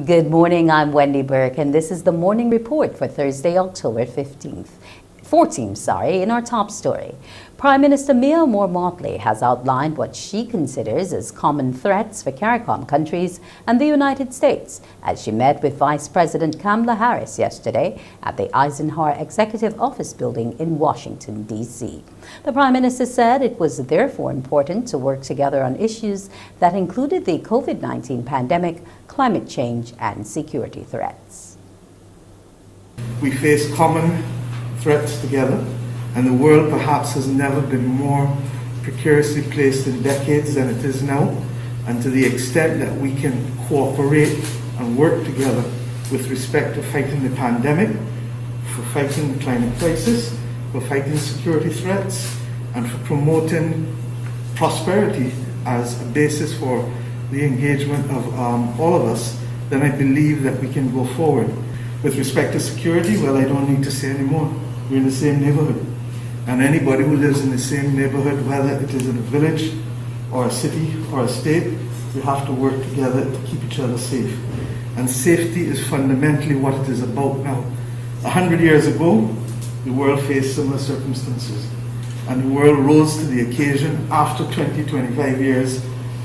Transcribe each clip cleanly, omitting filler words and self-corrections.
Good morning, I'm Wendy Burke, and this is the Morning Report for Thursday, October 14th, in our top story. Prime Minister Mia Motley has outlined what she considers as common threats for CARICOM countries and the United States as she met with Vice President Kamala Harris yesterday at the Eisenhower Executive Office Building in Washington, D.C. The Prime Minister said it was therefore important to work together on issues that included the COVID-19 pandemic, climate change, and security threats. We face common threats together, and the world perhaps has never been more precariously placed in decades than it is now. And to the extent that we can cooperate and work together with respect to fighting the pandemic, for fighting the climate crisis, for fighting security threats, and for promoting prosperity as a basis for the engagement of all of us, then I believe that we can go forward. With respect to security, well, I don't need to say any more. We're in the same neighborhood. And anybody who lives in the same neighborhood, whether it is in a village or a city or a state, we have to work together to keep each other safe. And safety is fundamentally what it is about now. 100 years ago, the world faced similar circumstances. And the world rose to the occasion after 25 years,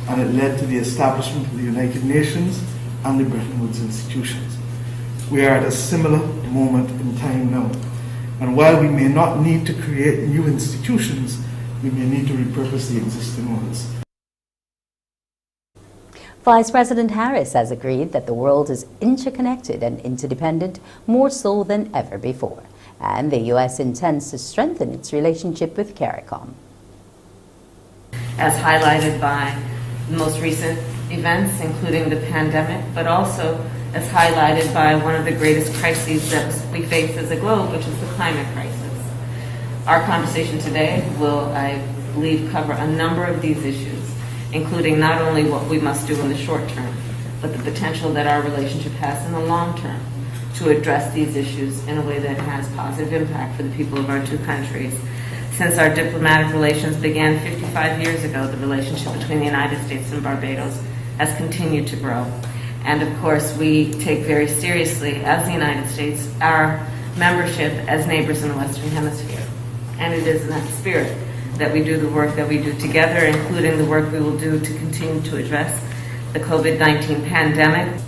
and it led to the establishment of the United Nations and the Bretton Woods institutions. We are at a similar moment in time now. And while we may not need to create new institutions, we may need to repurpose the existing ones. Vice President Harris has agreed that the world is interconnected and interdependent more so than ever before, and the U.S. intends to strengthen its relationship with CARICOM. As highlighted by the most recent events, including the pandemic, but also as highlighted by one of the greatest crises that we face as a globe, which is the climate crisis. Our conversation today will, I believe, cover a number of these issues, including not only what we must do in the short term, but the potential that our relationship has in the long term to address these issues in a way that has positive impact for the people of our two countries. Since our diplomatic relations began 55 years ago, the relationship between the United States and Barbados has continued to grow. And of course, we take very seriously, as the United States, our membership as neighbors in the Western Hemisphere. And it is in that spirit that we do the work that we do together, including the work we will do to continue to address the COVID-19 pandemic.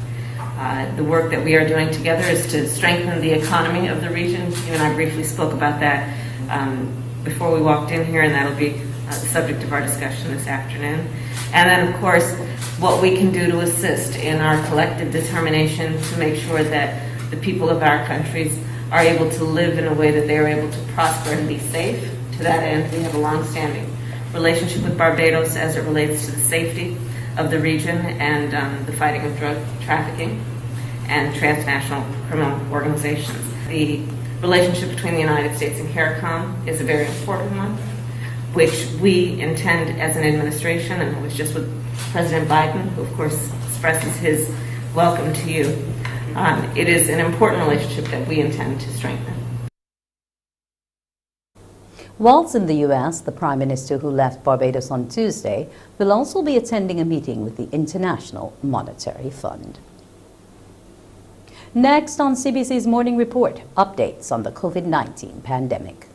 The work that we are doing together is to strengthen the economy of the region. You and I briefly spoke about that before we walked in here, and that'll be the subject of our discussion this afternoon. And then, of course, what we can do to assist in our collective determination to make sure that the people of our countries are able to live in a way that they are able to prosper and be safe. To that end, we have a long-standing relationship with Barbados as it relates to the safety of the region and the fighting of drug trafficking and transnational criminal organizations. The relationship between the United States and CARICOM is a very important one, which we intend as an administration, and I was just with President Biden, who of course expresses his welcome to you. It is an important relationship that we intend to strengthen. Whilst in the U.S., the Prime Minister, who left Barbados on Tuesday, will also be attending a meeting with the International Monetary Fund. Next on CBC's Morning Report, updates on the COVID-19 pandemic.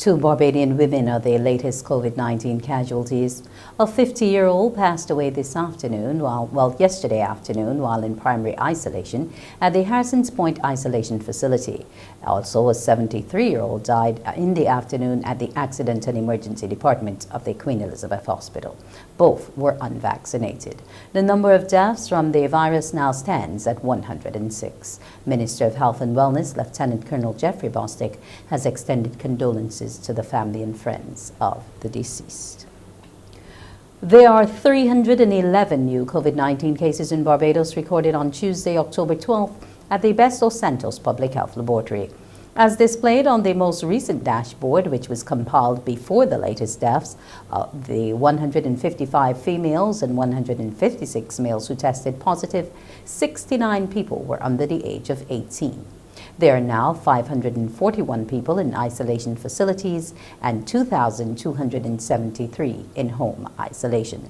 Two Barbadian women are the latest COVID-19 casualties. A 50-year-old passed away yesterday afternoon while in primary isolation at the Harrison's Point Isolation Facility. Also, a 73-year-old died in the afternoon at the Accident and Emergency Department of the Queen Elizabeth Hospital. Both were unvaccinated. The number of deaths from the virus now stands at 106. Minister of Health and Wellness, Lieutenant Colonel Jeffrey Bostic, has extended condolences to the family and friends of the deceased. There are 311 new COVID-19 cases in Barbados recorded on Tuesday, October 12th at the Best Dos Santos Public Health Laboratory. As displayed on the most recent dashboard, which was compiled before the latest deaths, the 155 females and 156 males who tested positive, 69 people were under the age of 18. There are now 541 people in isolation facilities and 2,273 in home isolation.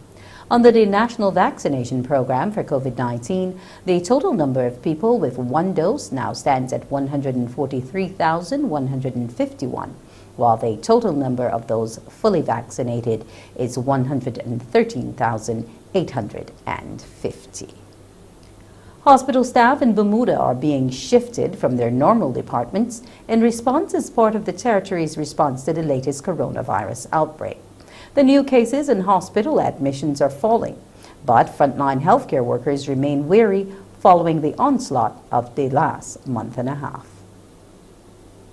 Under the National Vaccination Program for COVID-19, the total number of people with one dose now stands at 143,151, while the total number of those fully vaccinated is 113,850. Hospital staff in Bermuda are being shifted from their normal departments in response as part of the territory's response to the latest coronavirus outbreak. The new cases and hospital admissions are falling, but frontline healthcare workers remain weary following the onslaught of the last month and a half.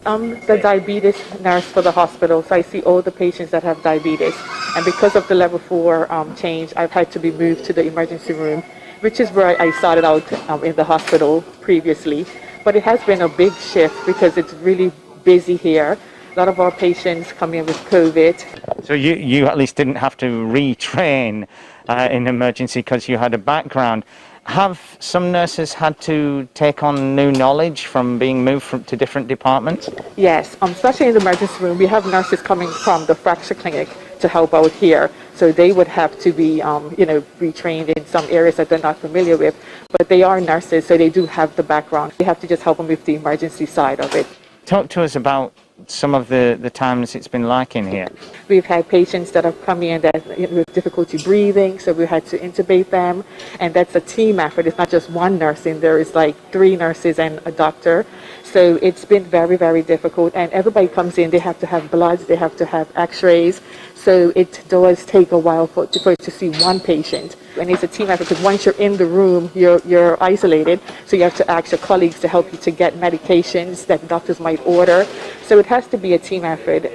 I'm the diabetes nurse for the hospital, so I see all the patients that have diabetes. And because of the level 4 change, I've had to be moved to the emergency room, which is where I started out in the hospital previously. But it has been a big shift because it's really busy here. A lot of our patients come in with COVID. So you at least didn't have to retrain in emergency because you had a background. Have some nurses had to take on new knowledge from being moved to different departments? Yes, especially in the emergency room, we have nurses coming from the fracture clinic to help out here. So they would have to be, retrained in some areas that they're not familiar with. But they are nurses, so they do have the background. We have to just help them with the emergency side of it. Talk to us about some of the times it's been like in here. We've had patients that have come in with difficulty breathing, so we had to intubate them, and that's a team effort. It's not just one nurse in there, it's like 3 nurses and a doctor. So it's been very, very difficult, and everybody comes in, they have to have bloods, they have to have x-rays, so it does take a while for it to see one patient. And it's a team effort because once you're in the room, you're isolated, so you have to ask your colleagues to help you to get medications that doctors might order. So it has to be a team effort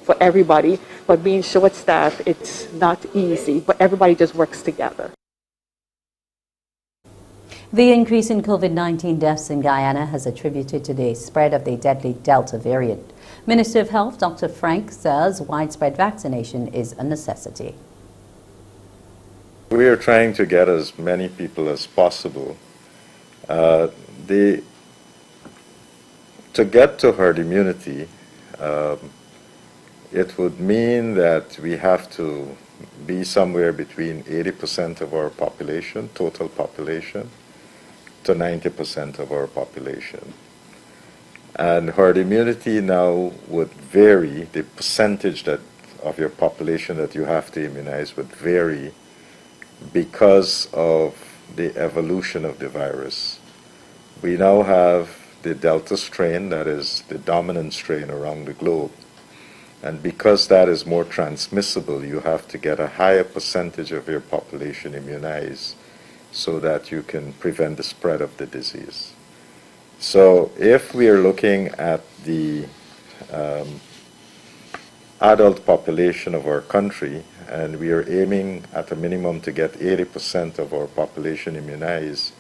for everybody, but being short-staffed, it's not easy, but everybody just works together. The increase in COVID-19 deaths in Guyana has attributed to the spread of the deadly Delta variant. Minister of Health, Dr. Frank, says widespread vaccination is a necessity. We are trying to get as many people as possible. To get to herd immunity, it would mean that we have to be somewhere between 80% of our population, total population, to 90% of our population. And herd immunity now would vary, the percentage of your population that you have to immunize would vary because of the evolution of the virus. We now have the Delta strain, that is the dominant strain around the globe. And because that is more transmissible, you have to get a higher percentage of your population immunized so that you can prevent the spread of the disease. So if we are looking at the adult population of our country, and we are aiming at a minimum to get 80% of our population immunized,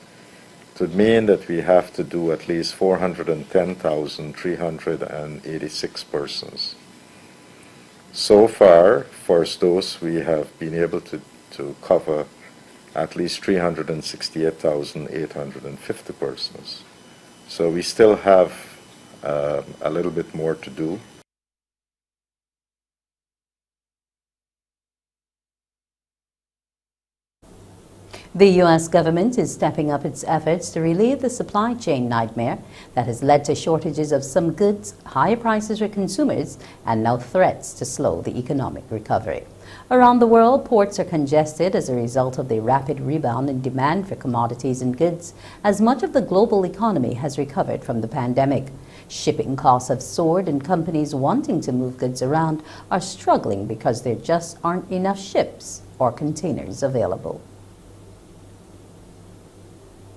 it would mean that we have to do at least 410,386 persons. So far, first dose, we have been able to cover at least 368,850 persons. So we still have a little bit more to do. The U.S. government is stepping up its efforts to relieve the supply chain nightmare that has led to shortages of some goods, higher prices for consumers, and now threats to slow the economic recovery. Around the world, ports are congested as a result of the rapid rebound in demand for commodities and goods, as much of the global economy has recovered from the pandemic. Shipping costs have soared, and companies wanting to move goods around are struggling because there just aren't enough ships or containers available.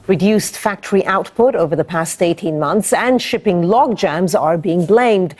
Reduced factory output over the past 18 months and shipping logjams are being blamed.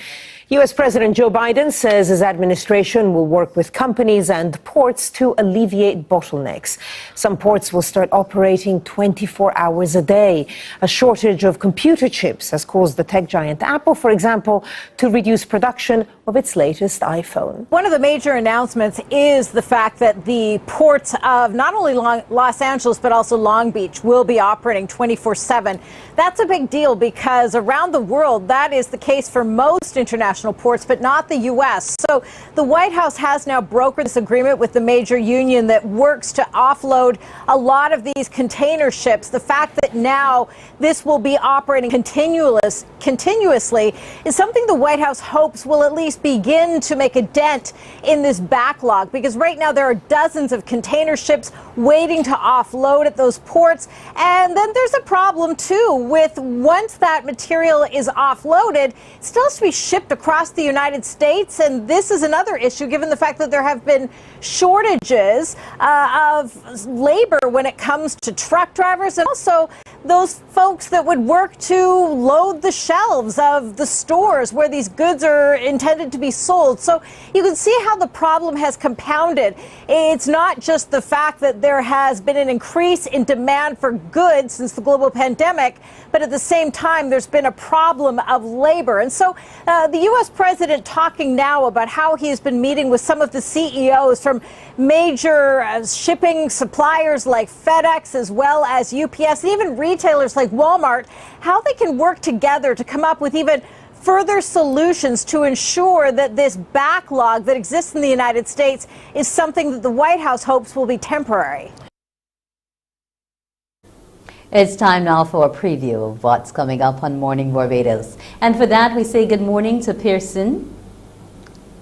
U.S. President Joe Biden says his administration will work with companies and ports to alleviate bottlenecks. Some ports will start operating 24 hours a day. A shortage of computer chips has caused the tech giant Apple, for example, to reduce production of its latest iPhone. One of the major announcements is the fact that the ports of not only Los Angeles but also Long Beach will be operating 24/7. That's a big deal because around the world that is the case for most international ports, but not the U.S. So the White House has now brokered this agreement with the major union that works to offload a lot of these container ships. The fact that now this will be operating continuously is something the White House hopes will at least begin to make a dent in this backlog, because right now there are dozens of container ships waiting to offload at those ports. And then there's a problem too with once that material is offloaded, it still has to be shipped across the United States. And this is another issue given the fact that there have been shortages of labor when it comes to truck drivers and also those folks that would work to load the shelves of the stores where these goods are intended to be sold. So you can see how the problem has compounded. It's not just the fact that there has been an increase in demand for goods since the global pandemic, but at the same time, there's been a problem of labor. And so the U.S. president talking now about how he has been meeting with some of the CEOs from major shipping suppliers like FedEx as well as UPS, and even retailers like Walmart, how they can work together to come up with even further solutions to ensure that this backlog that exists in the United States is something that the White House hopes will be temporary. It's time now for a preview of what's coming up on Morning Barbados. And for that, we say good morning to Pearson.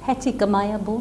Heti Kamayabu.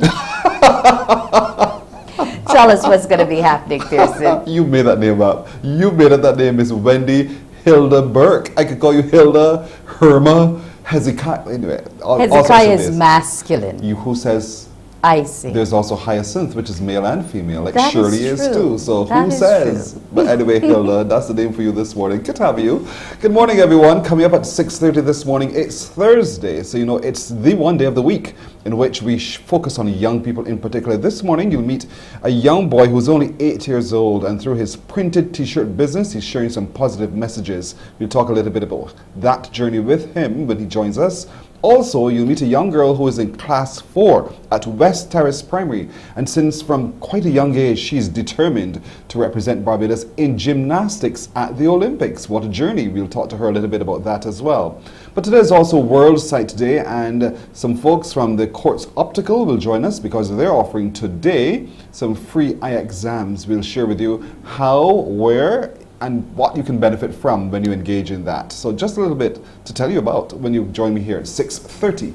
Tell us what's going to be happening, Pearson. You made that name up. You made up that name is Wendy Hilda Burke. I could call you Hilda, Herma, Hezekiah. Anyway, Hezekiah is masculine. You who says I see. There's also Hyacinth, which is male and female, like that Shirley is too. So who says? But anyway, Hilda, that's the name for you this morning. Good to have you. Good morning, everyone. Coming up at 6:30 this morning, it's Thursday. So, you know, it's the one day of the week in which we focus on young people in particular. This morning, you'll meet a young boy who's only 8 years old, and through his printed t-shirt business, he's sharing some positive messages. We'll talk a little bit about that journey with him when he joins us. Also, you'll meet a young girl who is in class 4 at West Terrace Primary, and since from quite a young age she's determined to represent Barbados in gymnastics at the Olympics. What a journey. We'll talk to her a little bit about that as well. But today is also World Sight Day, and some folks from the Courts Optical will join us because they're offering today some free eye exams. We'll share with you how, where, and what you can benefit from when you engage in that. So just a little bit to tell you about when you join me here at 6:30.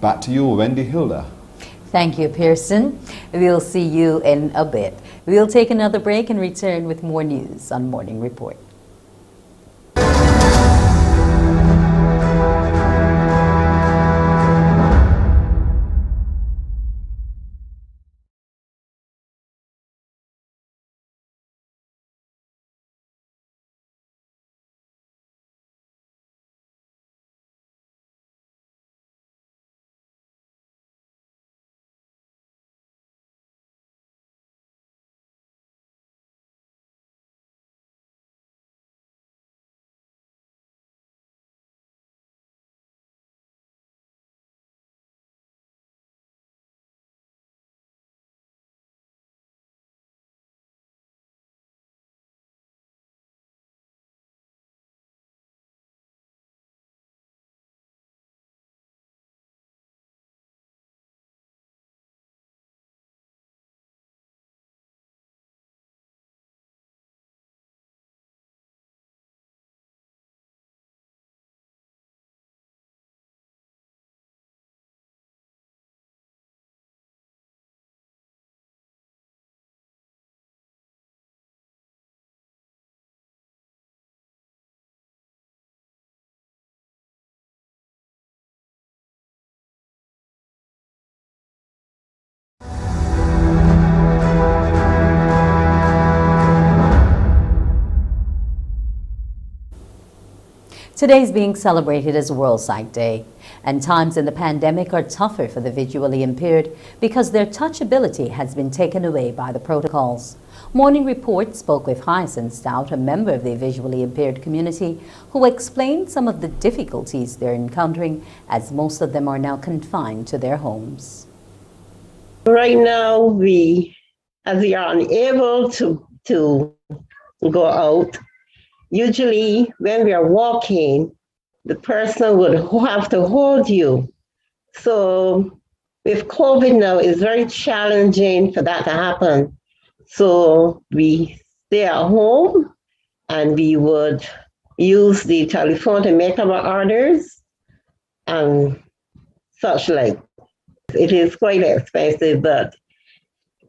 Back to you, Wendy Hilda. Thank you, Pearson. We'll see you in a bit. We'll take another break and return with more news on Morning Report. Today is being celebrated as World Sight Day, and times in the pandemic are tougher for the visually impaired because their touchability has been taken away by the protocols. Morning Report spoke with Hyacinth Stout, a member of the visually impaired community, who explained some of the difficulties they're encountering as most of them are now confined to their homes. Right now, as we are unable to go out, usually when we are walking, the person would have to hold you. So with COVID now, it's very challenging for that to happen. So we stay at home and we would use the telephone to make our orders and such like. It is quite expensive, but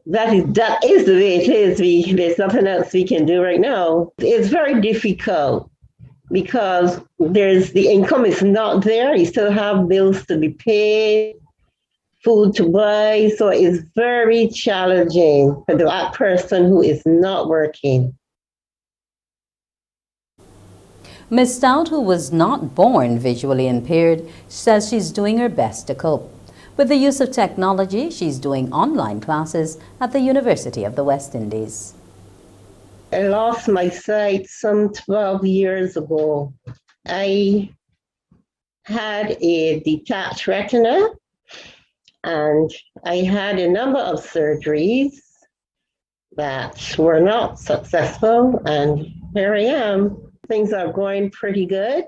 that is the way it is. There's nothing else we can do right now. It's very difficult because the income is not there. You still have bills to be paid, food to buy. So it's very challenging for that person who is not working. Ms. Stout, who was not born visually impaired, says she's doing her best to cope. With the use of technology, she's doing online classes at the University of the West Indies. I lost my sight some 12 years ago. I had a detached retina and I had a number of surgeries that were not successful, and here I am. Things are going pretty good.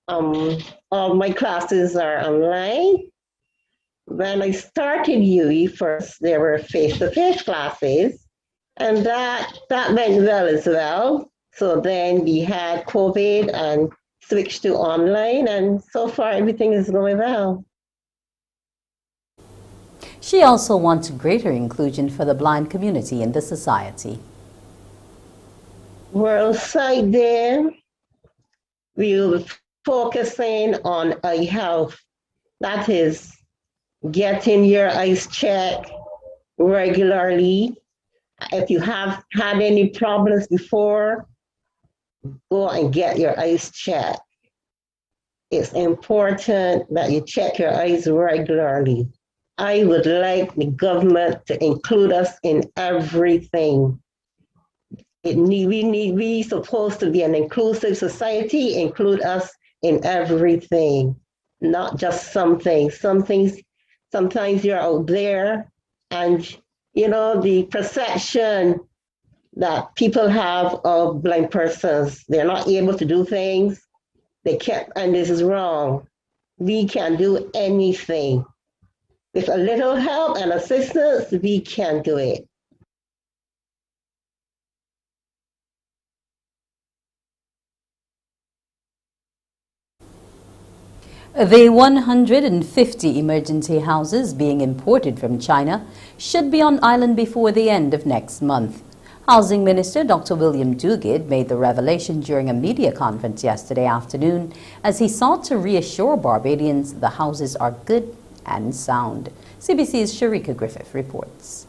All my classes are online. When I started UE first, there were face-to-face classes, and that went well as well. So then we had COVID and switched to online, and so far everything is going well. She also wants greater inclusion for the blind community in the society. World Sight Day, we will be focusing on eye health. That is getting your eyes checked regularly. If you have had any problems before, go and get your eyes checked. It's important that you check your eyes regularly. I would like the government to include us in everything. We supposed to be an inclusive society, include us in everything, not just some things. Sometimes you're out there and, the perception that people have of blind persons, they're not able to do things, they can't, and this is wrong. We can do anything. With a little help and assistance, we can do it. The 150 emergency houses being imported from China should be on island before the end of next month. Housing Minister Dr. William Duguid made the revelation during a media conference yesterday afternoon as he sought to reassure Barbadians the houses are good and sound. CBC's Sharika Griffith reports.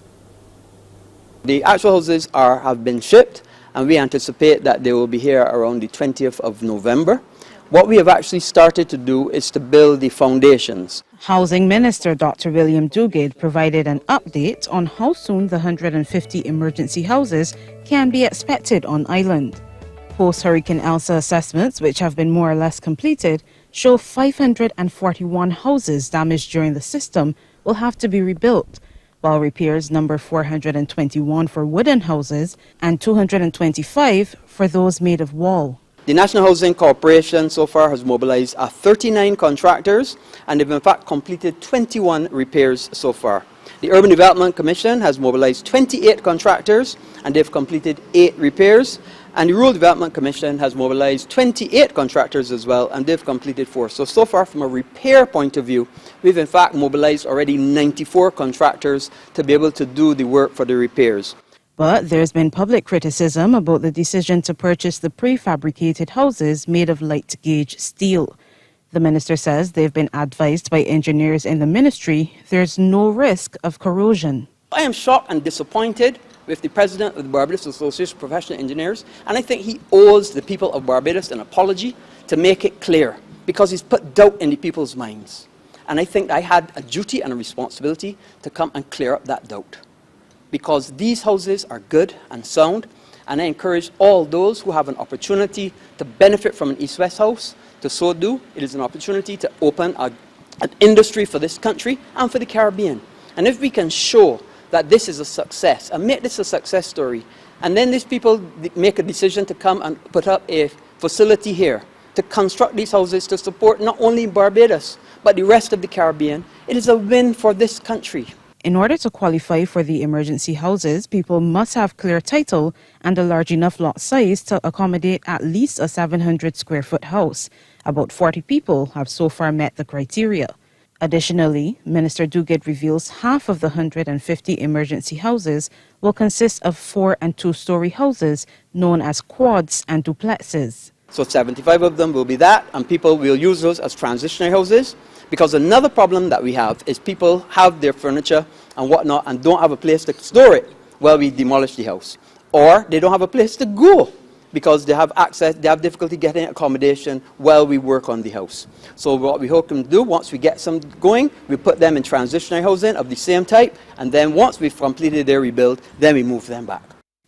The actual houses have been shipped, and we anticipate that they will be here around the 20th of November. What we have actually started to do is to build the foundations. Housing Minister Dr. William Duguid provided an update on how soon the 150 emergency houses can be expected on island. Post-Hurricane Elsa assessments, which have been more or less completed, show 541 houses damaged during the system will have to be rebuilt, while repairs number 421 for wooden houses and 225 for those made of wall. The National Housing Corporation so far has mobilized 39 contractors, and they've in fact completed 21 repairs so far. The Urban Development Commission has mobilized 28 contractors, and they've completed 8 repairs. And the Rural Development Commission has mobilized 28 contractors as well, and they've completed 4. So far from a repair point of view, we've in fact mobilized already 94 contractors to be able to do the work for the repairs. But there's been public criticism about the decision to purchase the prefabricated houses made of light gauge steel. The minister says they've been advised by engineers in the ministry there's no risk of corrosion. I am shocked and disappointed with the president of the Barbados Association of Professional Engineers, and I think he owes the people of Barbados an apology to make it clear, because he's put doubt in the people's minds. And I think I had a duty and a responsibility to come and clear up that doubt. Because these houses are good and sound, and I encourage all those who have an opportunity to benefit from an East-West house to so do. It is an opportunity to open an industry for this country and for the Caribbean. And if we can show that this is a success and make this a success story, and then these people make a decision to come and put up a facility here to construct these houses to support not only Barbados, but the rest of the Caribbean, it is a win for this country. In order to qualify for the emergency houses, people must have clear title and a large enough lot size to accommodate at least a 700 square foot house. About 40 people have so far met the criteria. Additionally, Minister Duguid reveals half of the 150 emergency houses will consist of 4- and 2-story houses known as quads and duplexes. So 75 of them will be that, and people will use those as transitionary houses. Because another problem that we have is people have their furniture and whatnot and don't have a place to store it while we demolish the house. Or they don't have a place to go because they have difficulty getting accommodation while we work on the house. So what we hope to do, once we get some going, we put them in transitionary housing of the same type, and then once we've completed their rebuild, then we move them back.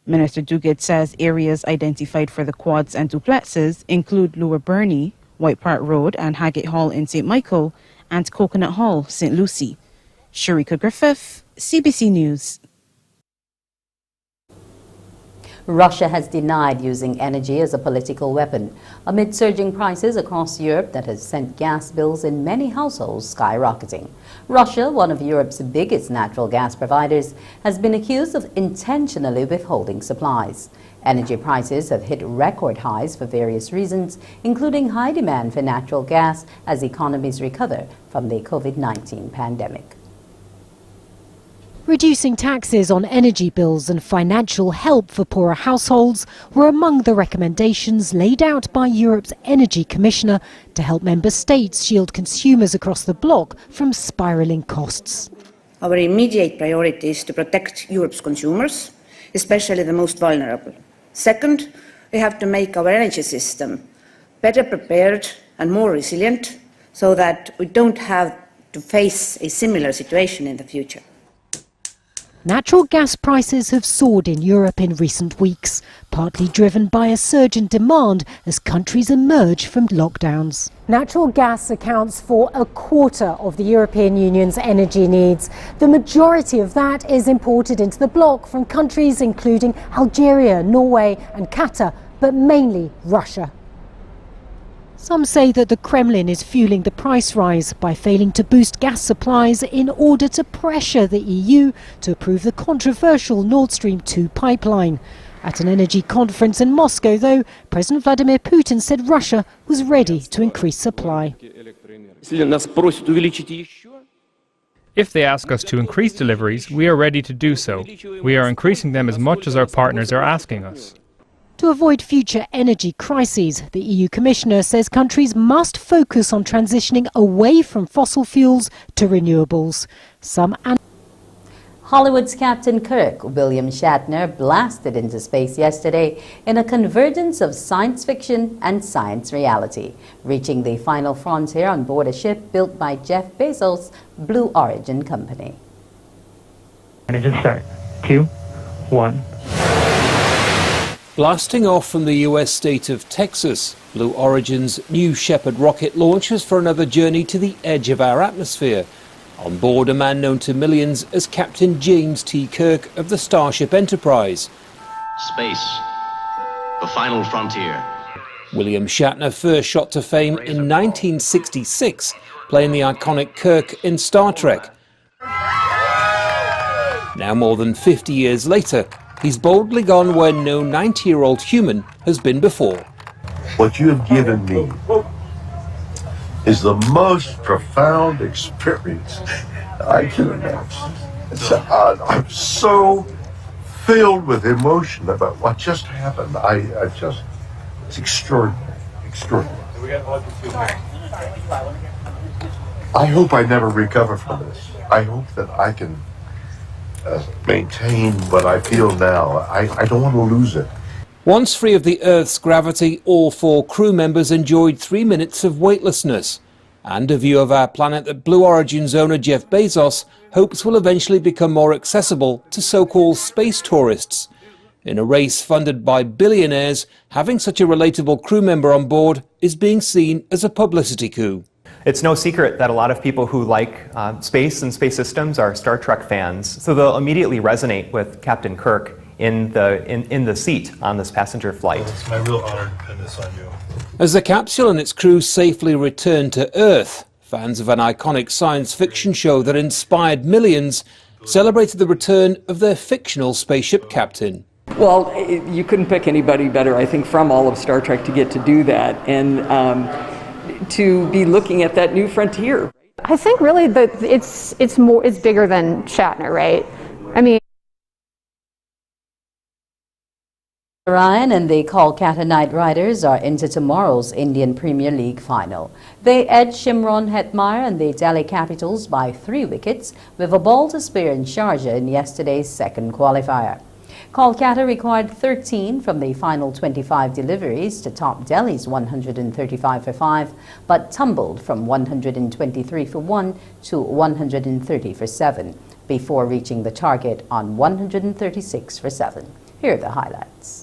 Minister Duguid says areas identified for the quads and duplexes include Lower Burney, White Park Road and Haggett Hall in St. Michael, and Coconut Hall, St. Lucie. Sharika Griffith, CBC News. Russia has denied using energy as a political weapon amid surging prices across Europe that has sent gas bills in many households skyrocketing. Russia, one of Europe's biggest natural gas providers, has been accused of intentionally withholding supplies. Energy prices have hit record highs for various reasons, including high demand for natural gas as economies recover from the COVID-19 pandemic. Reducing taxes on energy bills and financial help for poorer households were among the recommendations laid out by Europe's Energy Commissioner to help member states shield consumers across the bloc from spiralling costs. Our immediate priority is to protect Europe's consumers, especially the most vulnerable. Second, we have to make our energy system better prepared and more resilient so that we don't have to face a similar situation in the future. Natural gas prices have soared in Europe in recent weeks, partly driven by a surge in demand as countries emerge from lockdowns. Natural gas accounts for a quarter of the European Union's energy needs. The majority of that is imported into the bloc from countries including Algeria, Norway and Qatar, but mainly Russia. Some say that the Kremlin is fueling the price rise by failing to boost gas supplies in order to pressure the EU to approve the controversial Nord Stream 2 pipeline. At an energy conference in Moscow, though, President Vladimir Putin said Russia was ready to increase supply. If they ask us to increase deliveries, we are ready to do so. We are increasing them as much as our partners are asking us. To avoid future energy crises, the EU Commissioner says countries must focus on transitioning away from fossil fuels to renewables. Hollywood's Captain Kirk, William Shatner, blasted into space yesterday in a convergence of science fiction and science reality, reaching the final frontier on board a ship built by Jeff Bezos' Blue Origin company. Engine start. 2, 1. Blasting off from the US state of Texas, Blue Origin's New Shepard rocket launches for another journey to the edge of our atmosphere. On board, a man known to millions as Captain James T. Kirk of the Starship Enterprise. Space, the final frontier. William Shatner first shot to fame in 1966, playing the iconic Kirk in Star Trek. Now more than 50 years later, he's boldly gone where no 90-year-old human has been before. What you have given me is the most profound experience I can imagine. I'm so filled with emotion about what just happened. It's extraordinary, extraordinary. I hope I never recover from this. I hope that I can maintain what I feel now. I don't want to lose it. Once free of the Earth's gravity, all 4 crew members enjoyed 3 minutes of weightlessness and a view of our planet that Blue Origin's owner Jeff Bezos hopes will eventually become more accessible to so-called space tourists. In a race funded by billionaires, having such a relatable crew member on board is being seen as a publicity coup. It's no secret that a lot of people who like space and space systems are Star Trek fans, so they'll immediately resonate with Captain Kirk in the seat on this passenger flight. It's my real honor to pin this on you. As the capsule and its crew safely return to Earth, fans of an iconic science fiction show that inspired millions celebrated the return of their fictional spaceship captain. Well, you couldn't pick anybody better, I think, from all of Star Trek to get to do that and to be looking at that new frontier. I think really it's bigger than Shatner, right? I mean, Ryan and the Kolkata Knight Riders are into tomorrow's Indian Premier League final. They edged Shimron Hetmeyer and the Delhi Capitals by 3 wickets with a ball to spare in Sharjah in yesterday's second qualifier. Kolkata required 13 from the final 25 deliveries to top Delhi's 135 for 5, but tumbled from 123 for 1 to 130 for 7 before reaching the target on 136 for 7. Here are the highlights.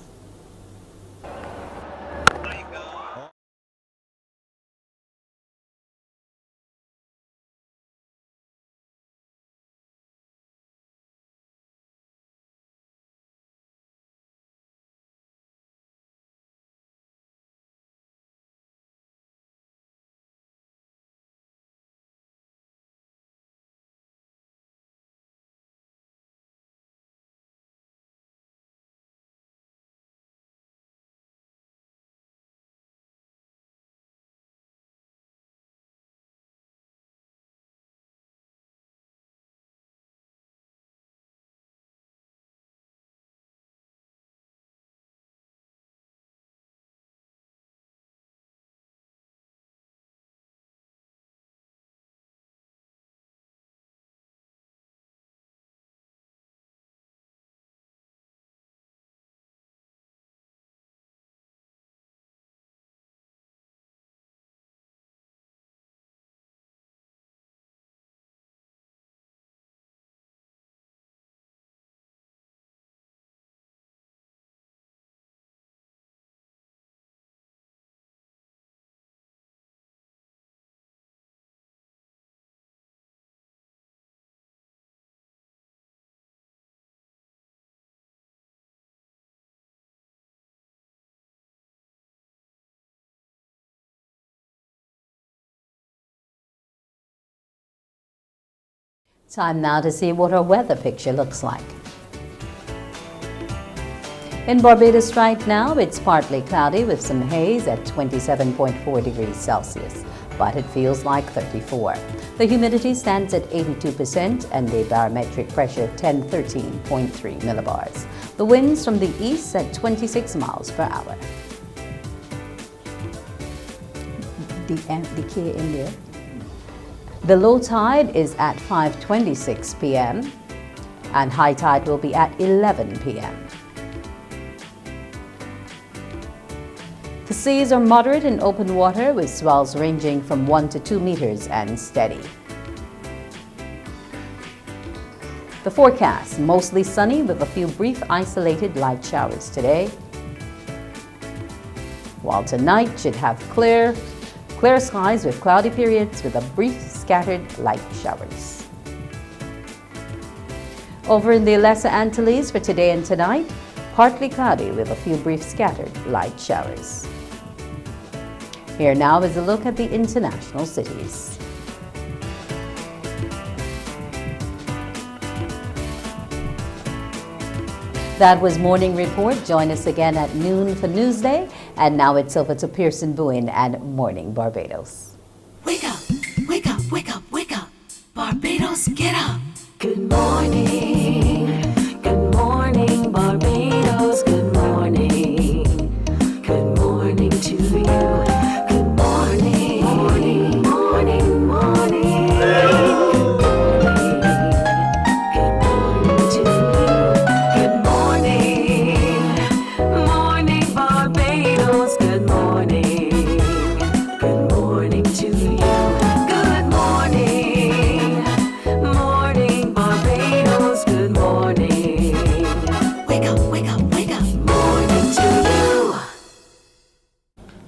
Time now to see what our weather picture looks like. In Barbados right now, it's partly cloudy with some haze at 27.4 degrees Celsius, but it feels like 34. The humidity stands at 82% and the barometric pressure 1013.3 millibars. The winds from the east at 26 miles per hour. The key in there. The low tide is at 5:26 p.m. and high tide will be at 11 p.m. The seas are moderate in open water with swells ranging from 1 to 2 meters and steady. The forecast, mostly sunny with a few brief isolated light showers today, while tonight should have clear skies with cloudy periods with a brief scattered light showers. Over in the Lesser Antilles for today and tonight, partly cloudy with a few brief scattered light showers. Here now is a look at the international cities. That was Morning Report. Join us again at noon for Newsday. And now it's over to Pearson Bowen and Morning Barbados. Wake up, wake up, wake up, wake up. Barbados, get up. Good morning. Good morning, Barbados. Good morning. Good morning to you. Good morning. Morning, morning, morning. Good morning to you. Good morning. Morning.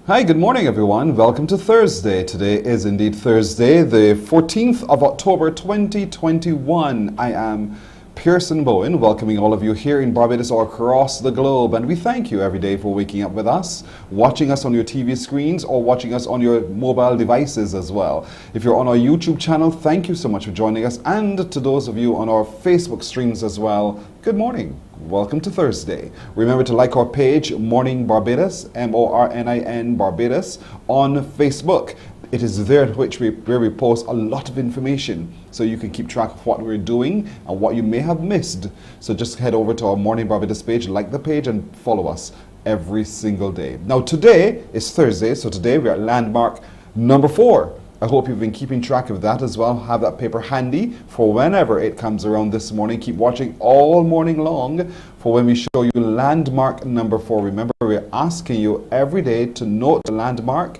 Hi, good morning everyone. Welcome to Thursday. Today is indeed Thursday, the 14th of October 2021. I am Pearson Bowen, welcoming all of you here in Barbados or across the globe. And we thank you every day for waking up with us, watching us on your TV screens or watching us on your mobile devices as well. If you're on our YouTube channel, thank you so much for joining us. And to those of you on our Facebook streams as well, good morning. Welcome to Thursday. Remember to like our page, Mornin Barbados, MORNIN Barbados, on Facebook. It is there where we post a lot of information so you can keep track of what we're doing and what you may have missed. So just head over to our Mornin Barbados page, like the page, and follow us every single day. Now today is Thursday, so today we're at landmark number 4. I hope you've been keeping track of that as well. Have that paper handy for whenever it comes around this morning. Keep watching all morning long for when we show you landmark number 4. Remember, we're asking you every day to note the landmark.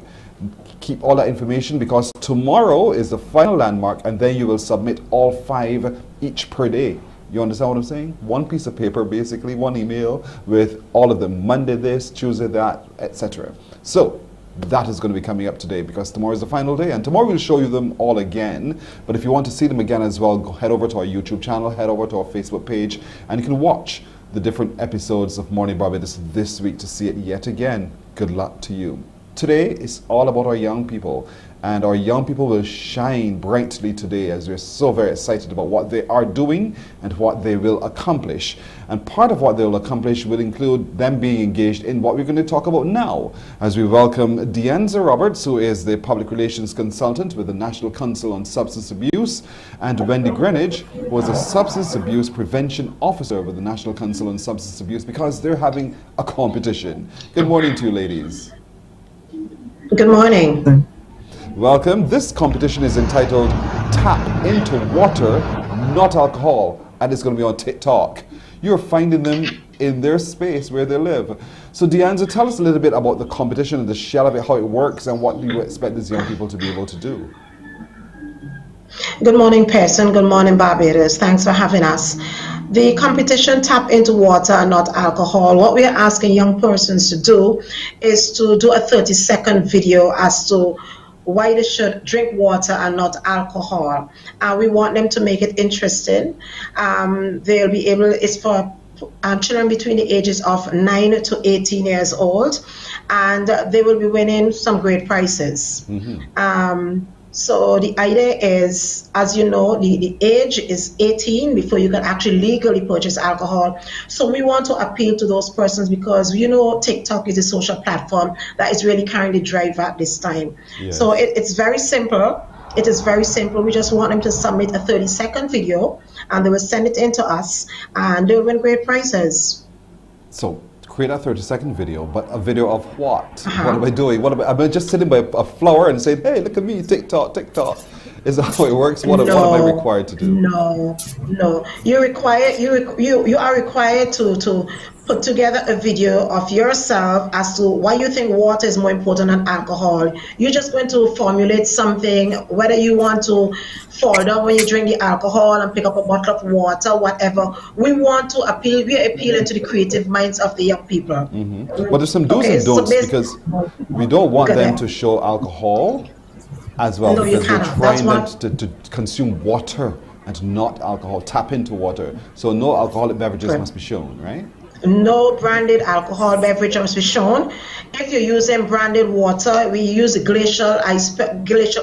Keep all that information because tomorrow is the final landmark and then you will submit all 5 each per day. You understand what I'm saying? One piece of paper, basically, one email with all of them. Monday this, Tuesday that, etc. So that is going to be coming up today because tomorrow is the final day and tomorrow we'll show you them all again. But if you want to see them again as well, go head over to our YouTube channel, head over to our Facebook page, and you can watch the different episodes of Mornin Barbados this week to see it yet again. Good luck to you. Today is all about our young people, and our young people will shine brightly today as we're so very excited about what they are doing and what they will accomplish. And part of what they will accomplish will include them being engaged in what we're going to talk about now, as we welcome Deanza Roberts, who is the Public Relations Consultant with the National Council on Substance Abuse, and Wendy Greenidge, who is a Substance Abuse Prevention Officer with the National Council on Substance Abuse, because they're having a competition. Good morning to you, ladies. Good morning. Welcome. This competition is entitled Tap Into Water, Not Alcohol, and it's going to be on TikTok. You're finding them in their space where they live. So Deanza, tell us a little bit about the competition and the shell of it, how it works, and what do you expect these young people to be able to do? Good morning, Pearson. Good morning, Barbados. Thanks for having us. The competition Tap Into Water, Not Alcohol. What we are asking young persons to do is to do a 30-second video as to why they should drink water and not alcohol. We want them to make it interesting. They'll be able, it's for children between the ages of 9 to 18 years old, and they will be winning some great prizes. So the idea is, as you know, the age is 18 before you can actually legally purchase alcohol. So we want to appeal to those persons because, you know, TikTok is a social platform that is really carrying the drive at this time. Yes. So it's very simple. It is very simple. We just want them to submit a 30-second video and they will send it in to us and they'll win great prizes. So create a 30-second video, but a video of what? What am I doing? What am I just sitting by a flower and saying, hey, look at me, TikTok, TikTok? Is that how it works? What am I required to do? No. You are required to put together a video of yourself as to why you think water is more important than alcohol. You're just going to formulate something, whether you want to fall down when you drink the alcohol and pick up a bottle of water, whatever. We want to appeal, we're appealing to the creative minds of the young people. But there's some do's and don'ts because we don't want them to show alcohol as well, because we're trying them to consume water and not alcohol, tap into water. So no alcoholic beverages must be shown, right? No branded alcohol beverage must be shown. If you're using branded water, we use Glacial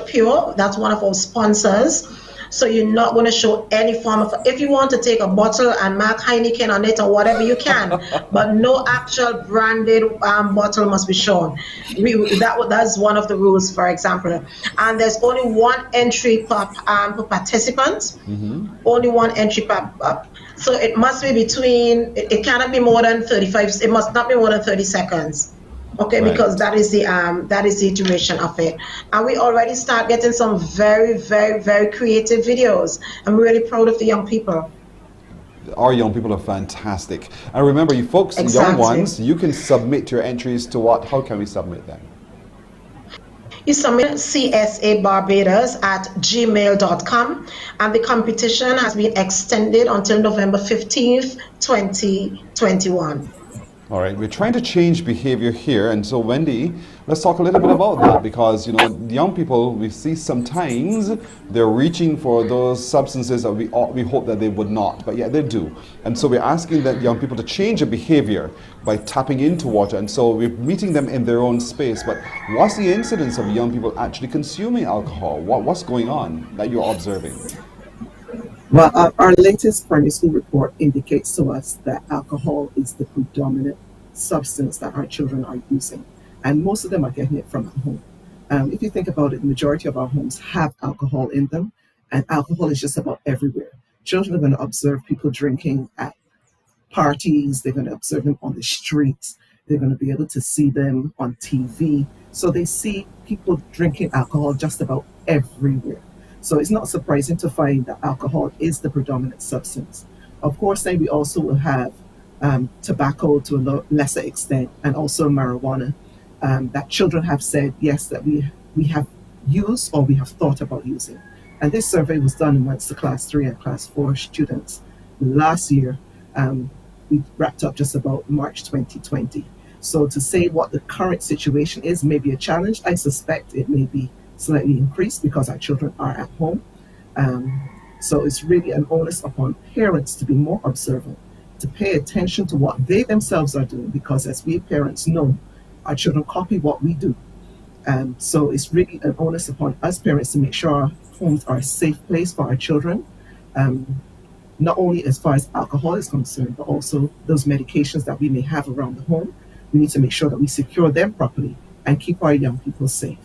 Pure. That's one of our sponsors. So you're not going to show any form of, if you want to take a bottle and mark Heineken on it or whatever, you can, but no actual branded bottle must be shown. That's one of the rules, for example. And there's only one entry per participant, only one entry per, so it must be between, it cannot be more than 35, it must not be more than 30 seconds. Okay, right. Because that is the duration of it. And we already start getting some very, very, very creative videos. I'm really proud of the young people. Our young people are fantastic. And remember, you folks, young ones, you can submit your entries to what? How can we submit them? You submit csabarbados@gmail.com, and the competition has been extended until November 15th, 2021. All right, we're trying to change behavior here, and so Wendy, let's talk a little bit about that, because young people, we see sometimes they're reaching for those substances that we hope that they would not, but yeah, they do. And so we're asking that young people to change their behavior by tapping into water, and so we're meeting them in their own space. But what's the incidence of young people actually consuming alcohol? What's going on that you're observing? Well, our latest primary school report indicates to us that alcohol is the predominant substance that our children are using, and most of them are getting it from at home. If you think about it, the majority of our homes have alcohol in them, and alcohol is just about everywhere. Children are going to observe people drinking at parties, they're going to observe them on the streets, they're going to be able to see them on TV. So they see people drinking alcohol just about everywhere. So it's not surprising to find that alcohol is the predominant substance. Of course, then we also will have tobacco to a lesser extent, and also marijuana that children have said, yes, that we have used or we have thought about using. And this survey was done amongst the class 3 and class 4 students last year. We wrapped up just about March 2020. So to say what the current situation is may be a challenge. I suspect it may be slightly increased because our children are at home. So it's really an onus upon parents to be more observant, to pay attention to what they themselves are doing, because as we parents know, our children copy what we do. So it's really an onus upon us parents to make sure our homes are a safe place for our children, not only as far as alcohol is concerned, but also those medications that we may have around the home. We need to make sure that we secure them properly and keep our young people safe.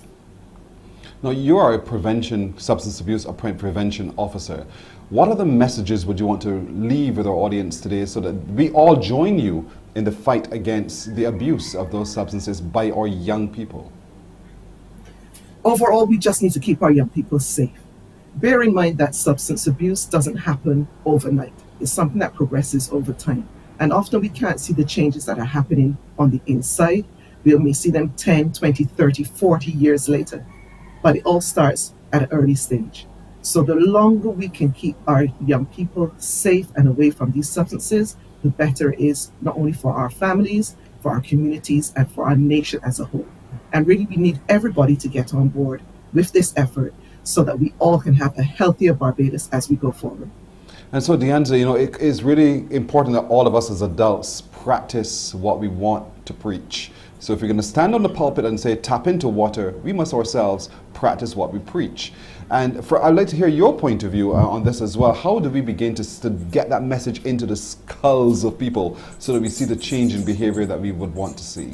Now, you are a substance abuse prevention officer. What other messages would you want to leave with our audience today so that we all join you in the fight against the abuse of those substances by our young people? Overall, we just need to keep our young people safe. Bear in mind that substance abuse doesn't happen overnight. It's something that progresses over time. And often we can't see the changes that are happening on the inside. We may see them 10, 20, 30, 40 years later. But it all starts at an early stage. So the longer we can keep our young people safe and away from these substances, the better it is, not only for our families, for our communities, and for our nation as a whole. And really, we need everybody to get on board with this effort so that we all can have a healthier Barbados as we go forward. And so, Deandra, it is really important that all of us as adults practice what we want to preach. So if we're going to stand on the pulpit and say, tap into water, we must ourselves practice what we preach. And I'd like to hear your point of view on this as well. How do we begin to get that message into the skulls of people so that we see the change in behavior that we would want to see?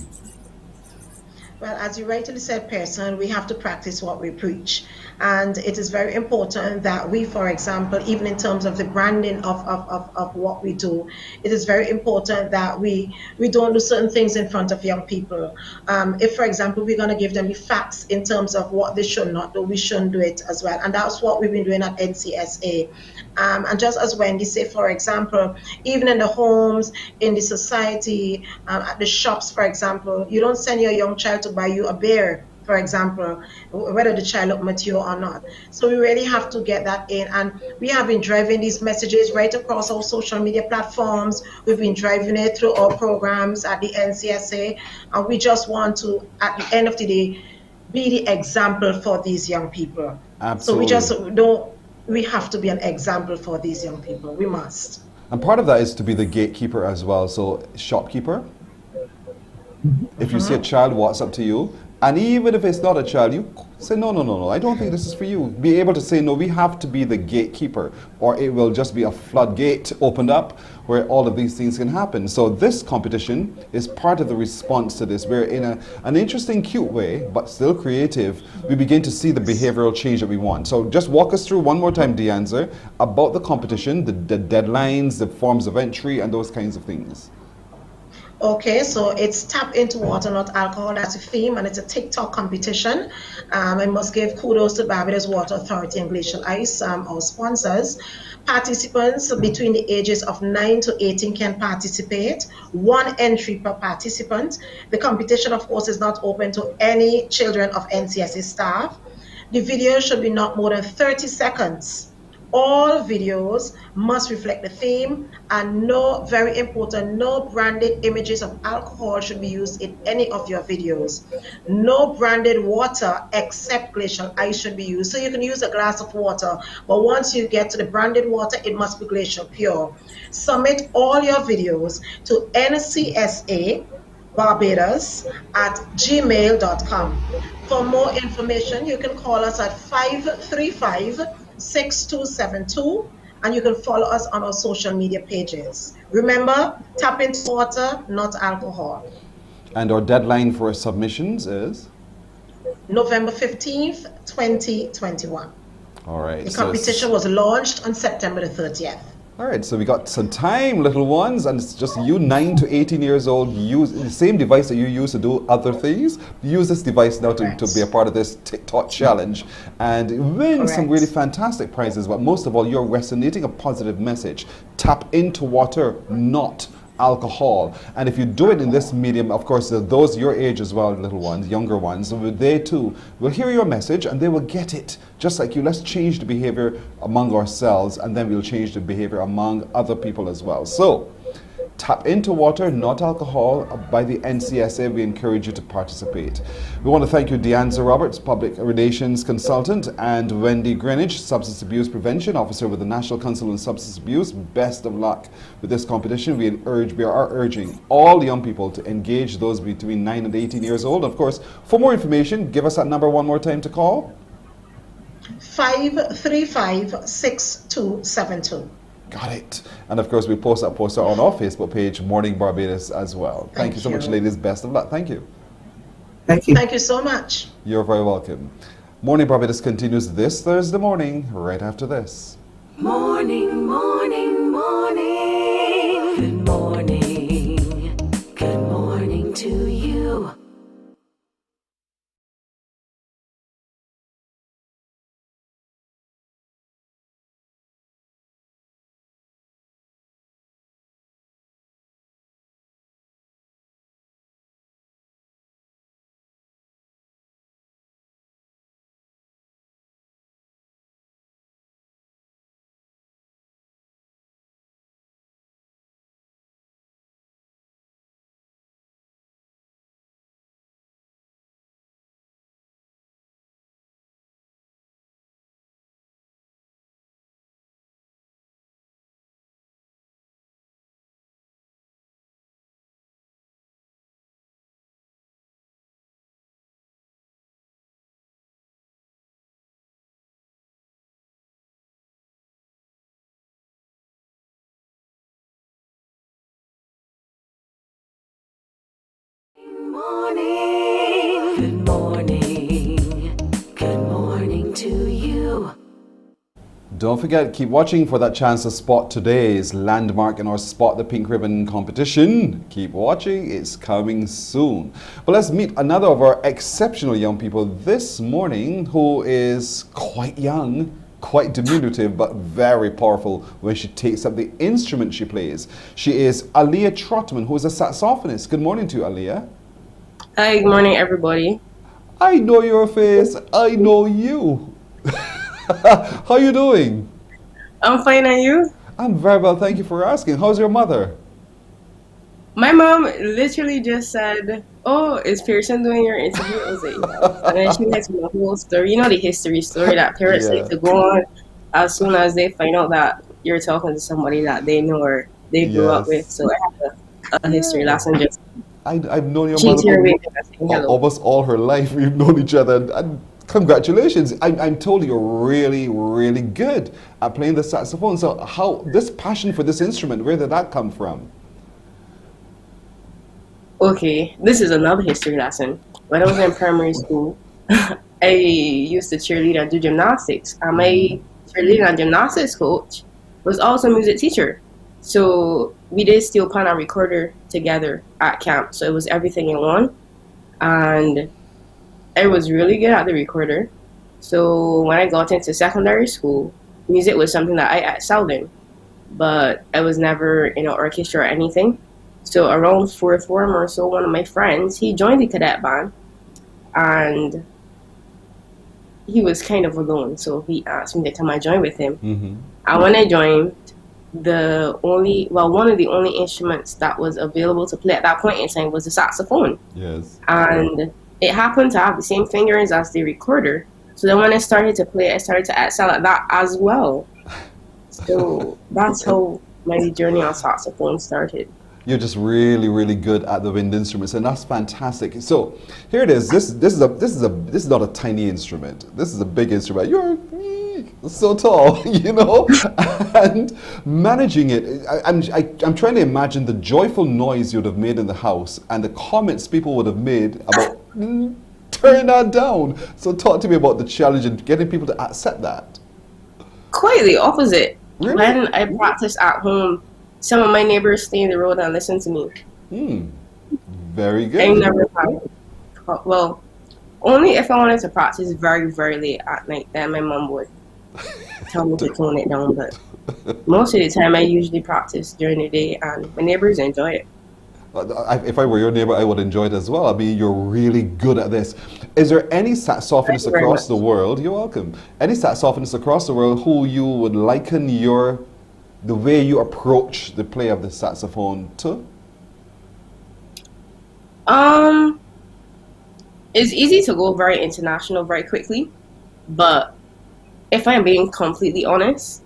Well, as you rightly said, Pearson, we have to practice what we preach. And it is very important that we, for example, even in terms of the branding of what we do, it is very important that we don't do certain things in front of young people. If, for example, we're going to give them the facts in terms of what they should not do, we shouldn't do it as well. And that's what we've been doing at NCSA. And just as Wendy said, for example, even in the homes, in the society, at the shops, for example, you don't send your young child to buy you a beer, for example, whether the child look mature or not. So we really have to get that in. And we have been driving these messages right across our social media platforms. We've been driving it through our programs at the NCSA. And we just want to, at the end of the day, be the example for these young people. Absolutely. So we have to be an example for these young people. We must. And part of that is to be the gatekeeper as well. So shopkeeper, if you see a child walks up to you, and even if it's not a child, you say, no, I don't think this is for you. Be able to say, no, we have to be the gatekeeper, or it will just be a floodgate opened up where all of these things can happen. So this competition is part of the response to this. We're in an interesting, cute way, but still creative. We begin to see the behavioral change that we want. So just walk us through one more time, Deandra, about the competition, the deadlines, the forms of entry, and those kinds of things. Okay, so it's Tap Into Water, Not Alcohol. That's a theme, and it's a TikTok competition. I must give kudos to Barbados Water Authority and Glacial Ice, our sponsors. Participants between the ages of 9 to 18 can participate. 1 entry per participant. The competition, of course, is not open to any children of NCSA staff. The video should be not more than 30 seconds. All videos must reflect the theme, and no, very important, no branded images of alcohol should be used in any of your videos. No branded water except glacial ice should be used. So you can use a glass of water, but once you get to the branded water, it must be glacial pure. Submit all your videos to NCSA Barbados at gmail.com. For more information, you can call us at 535-6272, and you can follow us on our social media pages. Remember, tap into water, not alcohol. And our deadline for submissions is? November 15th, 2021. All right. The competition was launched on September the 30th. All right, so we got some time, little ones, and it's just you 9 to 18 years old. Use the same device that you use to do other things. Use this device now to be a part of this TikTok challenge and win some really fantastic prizes. But most of all, you're resonating a positive message. Tap into water, not alcohol. And if you do it in this medium, of course, those your age as well, little ones, younger ones, they too will hear your message and they will get it. Just like you, let's change the behavior among ourselves, and then we'll change the behavior among other people as well. So, tap into water, not alcohol, by the NCSA. We encourage you to participate. We want to thank you, Deanza Roberts, Public Relations Consultant, and Wendy Greenwich, Substance Abuse Prevention Officer with the National Council on Substance Abuse. Best of luck with this competition. We are urging all young people to engage those between 9 and 18 years old. Of course, for more information, give us that number one more time to call. 535-6272. Got it. And of course, we post that poster on our Facebook page, Morning Barbados, as well. Thank you so much, ladies. Best of luck. Thank you. Thank you. Thank you so much. You're very welcome. Morning Barbados continues this Thursday morning, right after this. Morning, morning, morning. Good morning. Good morning to you. Morning. Good morning. Good morning to you. Don't forget, keep watching for that chance to spot today's landmark in our Spot the Pink Ribbon competition. Keep watching, it's coming soon. But let's meet another of our exceptional young people this morning who is quite young, quite diminutive, but very powerful when she takes up the instrument she plays. She is Aliyah Trotman, who is a saxophonist. Good morning to you, Aliyah. Hi, good morning, everybody. I know your face. I know you. How are you doing? I'm fine, and you? I'm very well, thank you for asking. How's your mother? My mom literally just said, "Oh, is Pearson doing your interview?" I was like, "Yes." And then she went to the whole story. You know the history story that parents like to go on as soon as they find out that you're talking to somebody that they know or they grew up with. So I have a history lesson just. I've known your mother almost all her life. We've known each other. And congratulations. I'm told you're really, really good at playing the saxophone. So how, this passion for this instrument, where did that come from? Okay, this is another history lesson. When I was in primary school, I used to cheerlead and do gymnastics. And my cheerleading and gymnastics coach was also a music teacher. So we did steel pan and recorder together at camp. So it was everything in one. And I was really good at the recorder. So when I got into secondary school, music was something that I excelled in. But I was never in an orchestra or anything. So around fourth form or so, one of my friends, he joined the cadet band. And he was kind of alone, so he asked me to come and join with him. Mm-hmm. And when I joined, one of the only instruments that was available to play at that point in time was the saxophone. Yes. And it happened to have the same fingerings as the recorder. So then when I started to play, I started to excel at that as well. So that's how my journey on saxophone started. You're just really, really good at the wind instruments, and that's fantastic. So here it is. This is not a tiny instrument. This is a big instrument. You're so tall, you know, and managing it. I'm trying to imagine the joyful noise you'd have made in the house and the comments people would have made about turn that down. So talk to me about the challenge and getting people to accept that. Quite the opposite. Really? When I practice at home, some of my neighbors stay in the road and listen to me. Very good. I never had, well, only if I wanted to practice very, very late at night, then my mom would tell me to tone it down. But most of the time, I usually practice during the day, and my neighbors enjoy it. If I were your neighbor, I would enjoy it as well. I mean, you're really good at this. Is there any saxophonists across the world? You're welcome. Any saxophonists across the world who you would liken the way you approach the play of the saxophone to? It's easy to go very international very quickly, but if I'm being completely honest,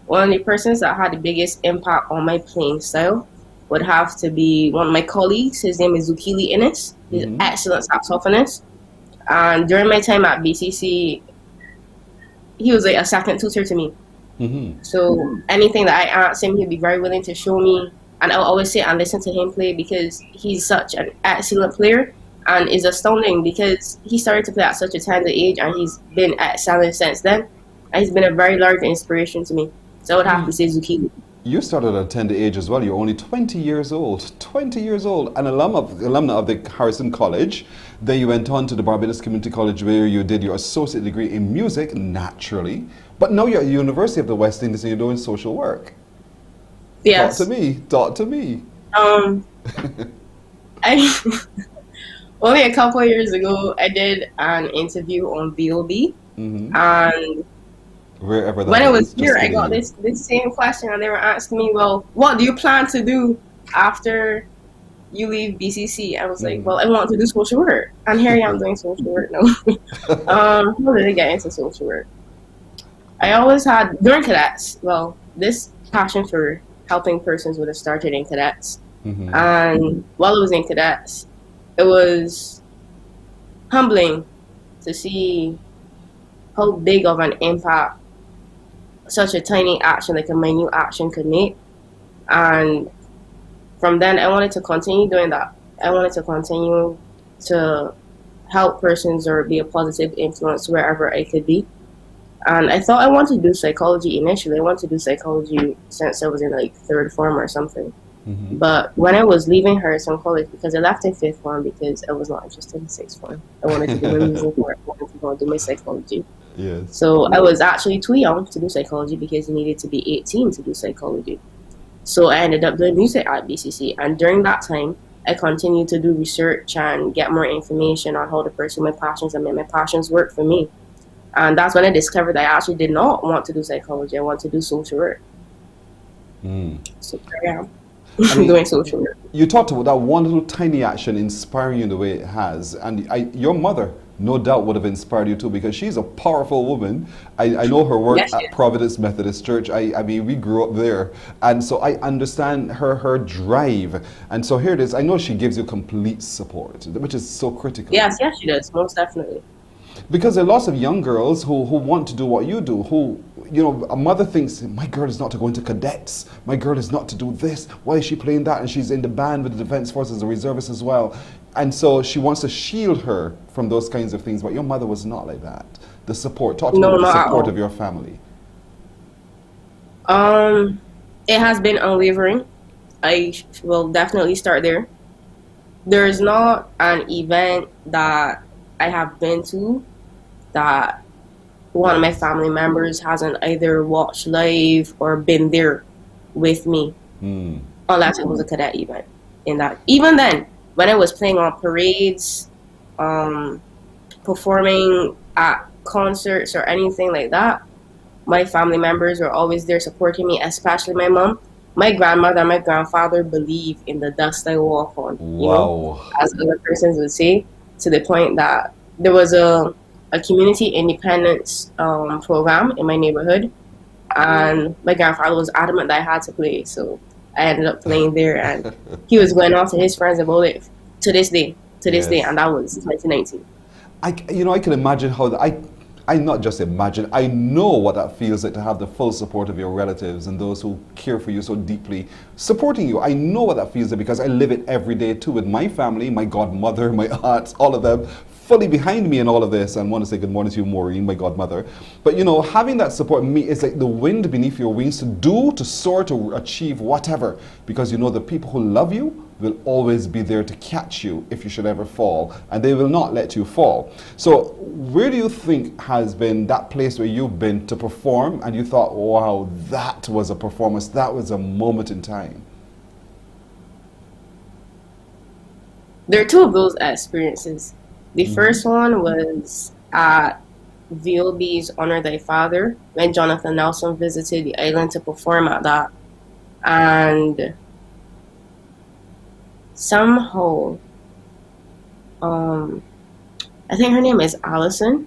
one of the persons that had the biggest impact on my playing style would have to be one of my colleagues. His name is Zukili Innes. He's an excellent saxophonist. And during my time at BCC, he was like a second tutor to me. So anything that I asked him, he'd be very willing to show me. And I'll always sit and listen to him play because he's such an excellent player. And it's astounding because he started to play at such a tender age and he's been excelling since then. And he's been a very large inspiration to me. So I would have to say Zukili. You started at a tender age as well. You're only 20 years old. 20 years old. An alumna of the Harrison College. Then you went on to the Barbados Community College where you did your associate degree in music, naturally. But now you're at the University of the West Indies and you're doing social work. Yes. Talk to me. Only a couple of years ago, I did an interview on VOB. And wherever that when I was is, here, I got this same question, and they were asking me, well, what do you plan to do after you leave BCC? I was like, well, I want to do social work. And here I am doing social work now. How did I get into social work? I always had, during cadets, this passion for helping persons would have started in cadets. And while I was in cadets, it was humbling to see how big of an impact such a tiny action, like a minute action, could make. And from then, I wanted to continue doing that. I wanted to continue to help persons or be a positive influence wherever I could be. And I thought I wanted to do psychology initially. I wanted to do psychology since I was in like third form or something. But when I was leaving Harrison College, because I left in fifth form because I was not interested in sixth form. I wanted to do my music work. I wanted to go and do my psychology. Yes. So I was actually too young to do psychology because you needed to be 18 to do psychology. So I ended up doing music at BCC. And during that time, I continued to do research and get more information on how to pursue my passions and make my passions work for me. And that's when I discovered that I actually did not want to do psychology. I want to do social work. So there I am. Doing social work. You talked about that one little tiny action inspiring you the way it has. And your mother, no doubt, would have inspired you too, because she's a powerful woman. I know her work at Providence Methodist Church. I mean, we grew up there. And so I understand her drive. And so here it is. I know she gives you complete support, which is so critical. Yes, she does. Most definitely. Because there are lots of young girls who want to do what you do, who, you know, a mother thinks, my girl is not to go into cadets, my girl is not to do this, why is she playing that? And she's in the band with the Defense Forces, a reservist as well. And so she wants to shield her from those kinds of things, but your mother was not like that. The support, talk to me about the support of your family. It has been unwavering. I will definitely start there. There's not an event that I have been to that one of my family members hasn't either watched live or been there with me, unless it was a cadet event. In that, even then, when I was playing on parades, performing at concerts or anything like that, my family members were always there supporting me, especially my mom. My grandmother and my grandfather believe in the dust I walk on, you know, as other persons would say, to the point that there was a community independence program in my neighborhood, and my grandfather was adamant that I had to play, so I ended up playing there, and he was going on to his friends about it to this day, and that was 2019. I can imagine how I not just imagine, I know what that feels like to have the full support of your relatives and those who care for you so deeply, supporting you. I know what that feels like because I live it every day too with my family, my godmother, my aunts, all of them fully behind me in all of this. And I want to say good morning to you, Maureen, my godmother. But you know, having that support me is like the wind beneath your wings to soar, to achieve whatever, because you know the people who love you will always be there to catch you if you should ever fall, and they will not let you fall. So where do you think has been that place where you've been to perform and you thought, wow, that was a performance, that was a moment in time? There are two of those experiences. The first one was at VOB's Honor Thy Father, when Jonathan Nelson visited the island to perform at that. And somehow, I think her name is Allison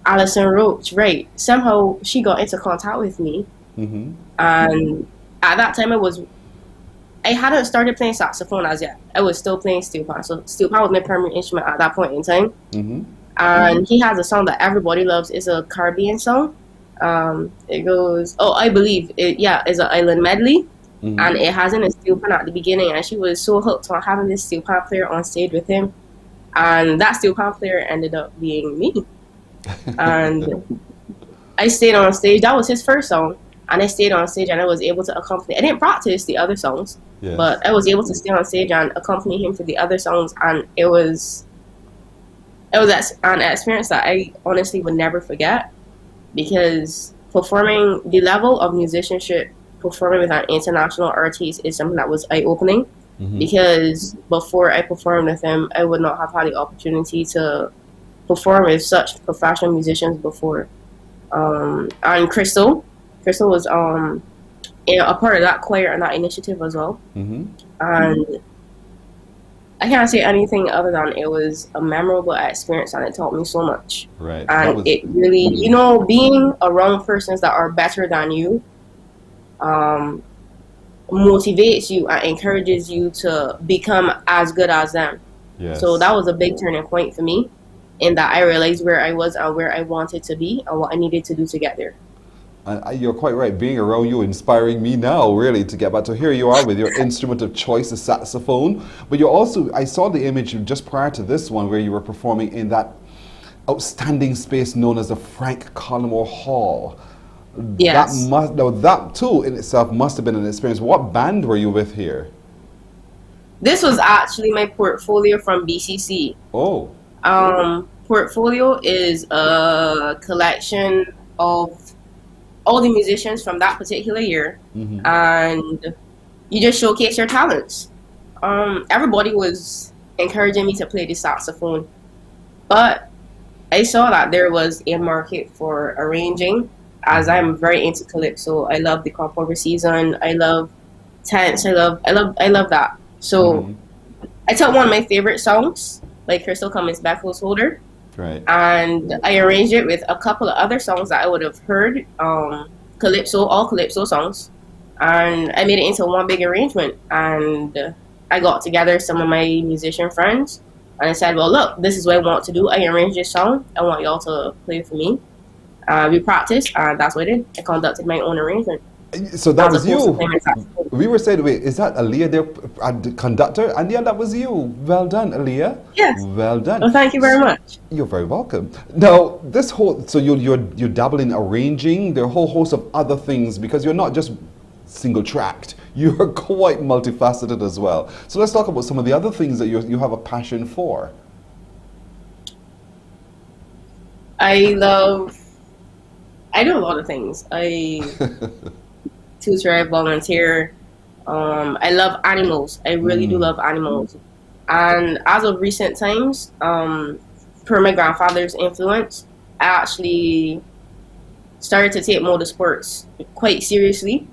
Roach, right? Somehow she got into contact with me. And at that time I hadn't started playing saxophone as yet. I was still playing steel pan. So steel pan was my primary instrument at that point in time. And he has a song that everybody loves. It's a Caribbean song. It goes, I believe it's an island medley. And it has in a steel pan at the beginning, and she was so hooked on having this steel pan player on stage with him, and that steel pan player ended up being me. And I stayed on stage. That was his first song, and I stayed on stage, and I was able to accompany. I didn't practice the other songs, but I was able to stay on stage and accompany him for the other songs, and it was an experience that I honestly would never forget, because performing, the level of musicianship, performing with an international artist is something that was eye-opening, because before I performed with him, I would not have had the opportunity to perform with such professional musicians before. And Crystal was a part of that choir and that initiative as well. And I can't say anything other than it was a memorable experience, and it taught me so much. Right. And it really, you know, being around persons that are better than you motivates you and encourages you to become as good as them. So that was a big turning point for me, in that I realized where I was and where I wanted to be and what I needed to do to get there. And you're quite right. Being around you, inspiring me now, really, to get back to here you are with your instrument of choice, the saxophone. But you're also, I saw the image just prior to this one where you were performing in that outstanding space known as the Frank Collymore Hall. Yes. That too in itself must have been an experience. What band were you with here? This was actually my portfolio from BCC. Portfolio is a collection of all the musicians from that particular year, and you just showcase your talents. Everybody was encouraging me to play the saxophone, but I saw that there was a market for arranging, as I'm very into calypso. I love the crop over season. I love tense. I love that. So I took one of my favorite songs, like Crystal Cummins' Beckles Holder, and I arranged it with a couple of other songs that I would have heard, all calypso songs, and I made it into one big arrangement. And I got together some of my musician friends, and I said, well, look, this is what I want to do. I arranged this song. I want y'all to play for me. We practiced, and that's what I did. I conducted my own arrangement. So that was you. We were saying, wait, is that Aaliyah there, the conductor? And yeah, that was you. Well done, Aaliyah. Yes. Well done. Well, thank you very much. You're very welcome. Now, this whole, so you're dabble in arranging. There are a whole host of other things, because you're not just single tracked. You're quite multifaceted as well. So let's talk about some of the other things that you have a passion for. I do a lot of things. I tutor, I volunteer. I love animals. I really do love animals. And as of recent times, per my grandfather's influence, I actually started to take motorsports quite seriously.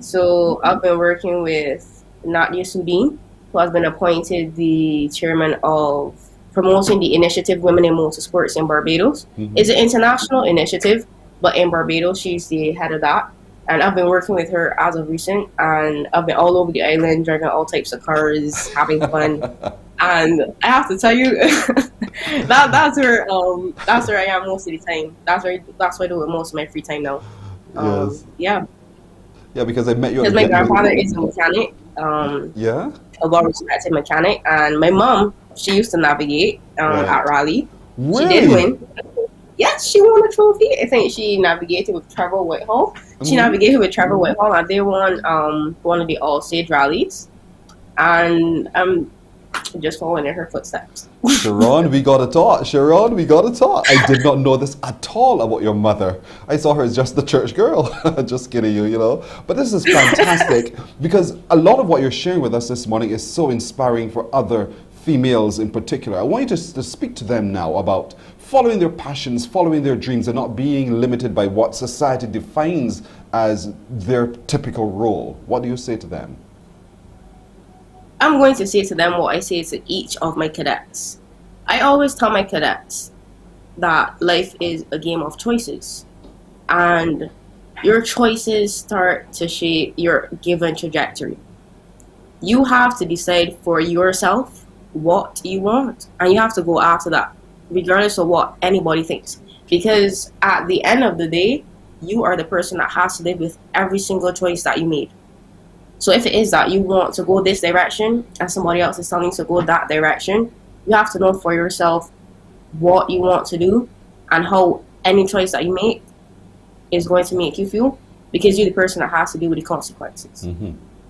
So I've been working with Nadia Sudin, who has been appointed the chairman of promoting the initiative Women in Motorsports in Barbados. It's an international initiative, but in Barbados, she's the head of that. And I've been working with her as of recent, and I've been all over the island, driving all types of cars, having fun. And I have to tell you, that's where I am most of the time. That's what I do with most of my free time now. Yes. Yeah. Yeah, because I met you. Because my grandfather is a mechanic. Yeah. A well-respected mechanic, and my mom, she used to navigate at Raleigh. Really? She did win. Yes, she won a trophy. I think she navigated with Trevor Whitehall. She navigated with Trevor Whitehall, and they won one of the all-stage rallies. And I'm just following in her footsteps. Sharon, we got to talk. Sharon, we got to talk. I did not know this at all about your mother. I saw her as just the church girl. Just kidding you, you know. But this is fantastic because a lot of what you're sharing with us this morning is so inspiring for other females in particular. I want you to speak to them now about following their passions, following their dreams, and not being limited by what society defines as their typical role. What do you say to them? I'm going to say to them what I say to each of my cadets. I always tell my cadets that life is a game of choices, and your choices start to shape your given trajectory. You have to decide for yourself what you want, and you have to go after that, regardless of what anybody thinks. Because at the end of the day, you are the person that has to live with every single choice that you made. So if it is that you want to go this direction and somebody else is telling you to go that direction, you have to know for yourself what you want to do and how any choice that you make is going to make you feel, because you're the person that has to deal with the consequences.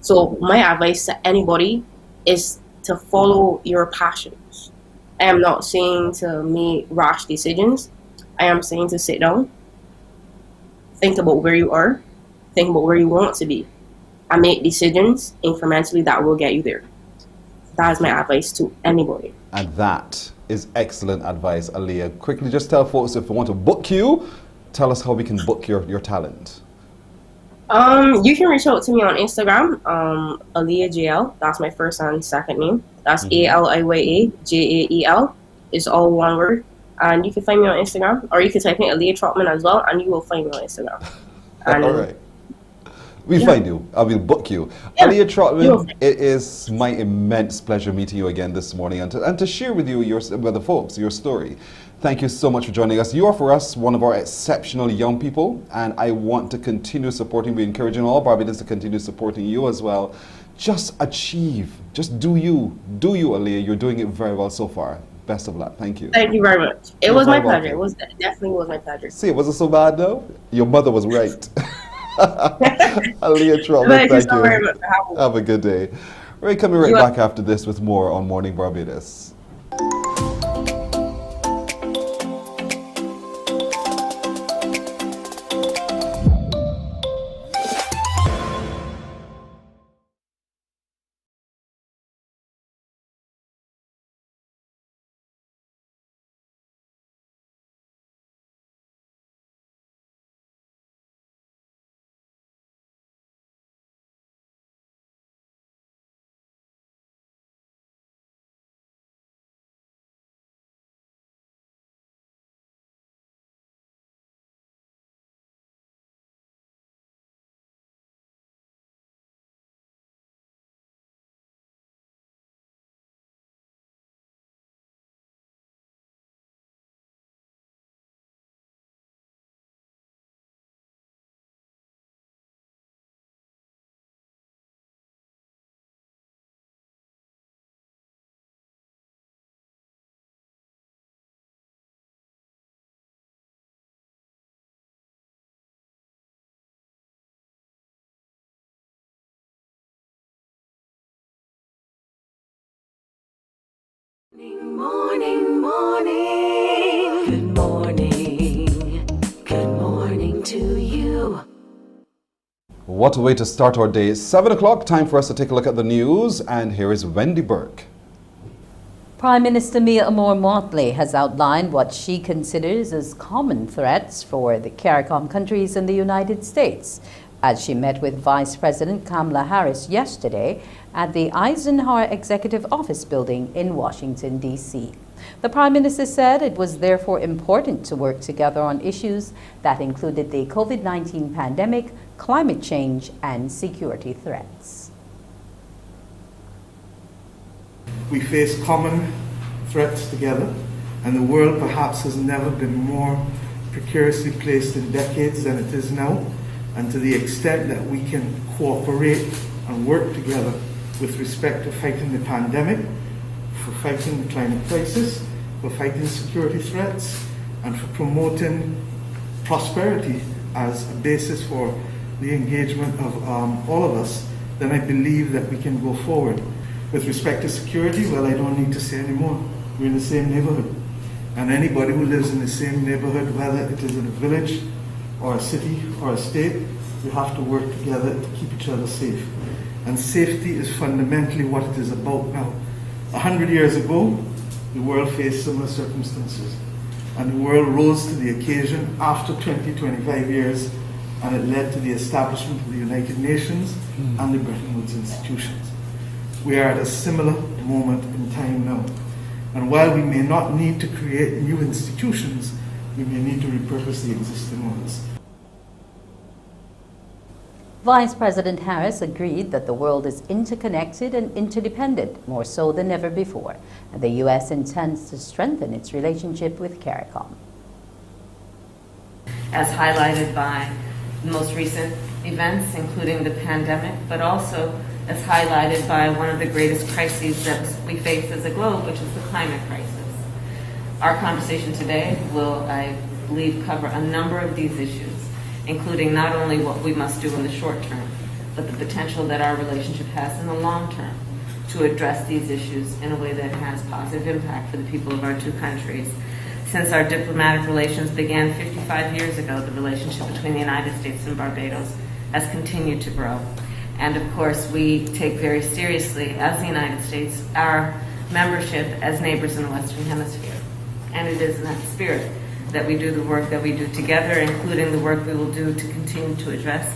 So my advice to anybody is to follow your passions. I am not saying to make rash decisions. I am saying to sit down, think about where you are, think about where you want to be, and make decisions incrementally that will get you there. That is my advice to anybody. And that is excellent advice, Aaliyah. Quickly, just tell folks if they want to book you, tell us how we can book your talent. You can reach out to me on Instagram, Aaliyah JL. That's my first and second name. That's ALIYAJAEL. It's all one word. And you can find me on Instagram, or you can type in Aaliyah Trotman as well, and you will find me on Instagram. And all right. We'll find you. I will book you. Yeah. Aaliyah Trotman, it is my immense pleasure meeting you again this morning and to share with you, with the folks, your story. Thank you so much for joining us. You are, for us, one of our exceptional young people, and I want to continue supporting. We're encouraging all Barbadians to continue supporting you as well. Just achieve. Just do you. Do you, Aaliyah. You're doing it very well so far. Best of luck. Thank you. Thank you very much. It was my pleasure. It definitely was my pleasure. See, it wasn't so bad, though? Your mother was right. Aaliyah Trotman, thank you so very much for having me. Have a good day. We're coming right back after this with more on Morning Barbados. Morning, morning. Good morning. Good morning to you. What a way to start our day. 7 o'clock, time for us to take a look at the news. And here is Wendy Burke. Prime Minister Mia Motley has outlined what she considers as common threats for the CARICOM countries and the United States as she met with Vice President Kamala Harris yesterday at the Eisenhower Executive Office building in Washington, D.C. The Prime Minister said it was therefore important to work together on issues that included the COVID-19 pandemic, climate change, and security threats. We face common threats together, and the world perhaps has never been more precariously placed in decades than it is now. And to the extent that we can cooperate and work together with respect to fighting the pandemic, for fighting the climate crisis, for fighting security threats, and for promoting prosperity as a basis for the engagement of all of us, then I believe that we can go forward. With respect to security, well, I don't need to say any more. We're in the same neighborhood. And anybody who lives in the same neighborhood, whether it is in a village or a city or a state, we have to work together to keep each other safe. And safety is fundamentally what it is about now. 100 years ago, the world faced similar circumstances. And the world rose to the occasion after 25 years, and it led to the establishment of the United Nations and the Bretton Woods institutions. We are at a similar moment in time now. And while we may not need to create new institutions, we may need to repurpose the existing ones. Vice President Harris agreed that the world is interconnected and interdependent, more so than ever before, and the U.S. intends to strengthen its relationship with CARICOM. As highlighted by the most recent events, including the pandemic, but also as highlighted by one of the greatest crises that we face as a globe, which is the climate crisis. Our conversation today will, I believe, cover a number of these issues, including not only what we must do in the short term, but the potential that our relationship has in the long term to address these issues in a way that has positive impact for the people of our two countries. Since our diplomatic relations began 55 years ago, the relationship between the United States and Barbados has continued to grow. And of course, we take very seriously, as the United States, our membership as neighbors in the Western Hemisphere. And it is in that spirit that we do the work that we do together, including the work we will do to continue to address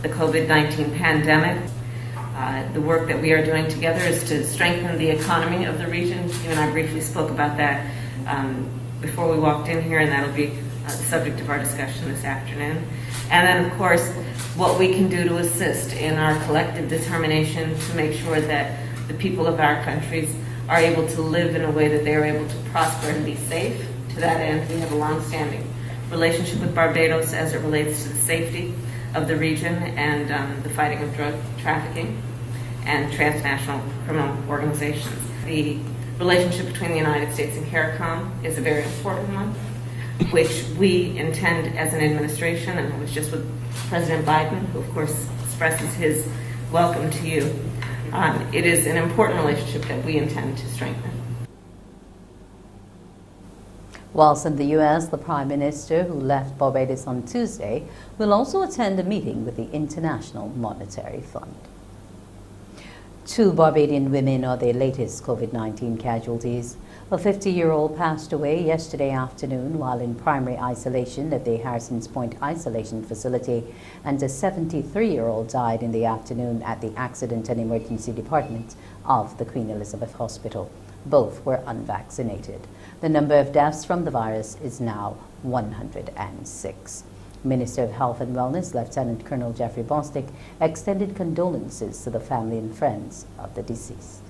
the COVID-19 pandemic. The work that we are doing together is to strengthen the economy of the region. You and I briefly spoke about that before we walked in here, and that'll be the subject of our discussion this afternoon. And then, of course, what we can do to assist in our collective determination to make sure that the people of our countries are able to live in a way that they are able to prosper and be safe. To that end, we have a long-standing relationship with Barbados as it relates to the safety of the region and the fighting of drug trafficking and transnational criminal organizations. The relationship between the United States and CARICOM is a very important one, which we intend as an administration, and I was just with President Biden, who of course expresses his welcome to you. It is an important relationship that we intend to strengthen. Whilst in the U.S., the Prime Minister, who left Barbados on Tuesday, will also attend a meeting with the International Monetary Fund. 2 Barbadian women are the latest COVID-19 casualties. A 50-year-old passed away yesterday afternoon while in primary isolation at the Harrison's Point Isolation Facility, and a 73-year-old died in the afternoon at the Accident and Emergency Department of the Queen Elizabeth Hospital. Both were unvaccinated. The number of deaths from the virus is now 106. Minister of Health and Wellness, Lieutenant Colonel Jeffrey Bostic, extended condolences to the family and friends of the deceased.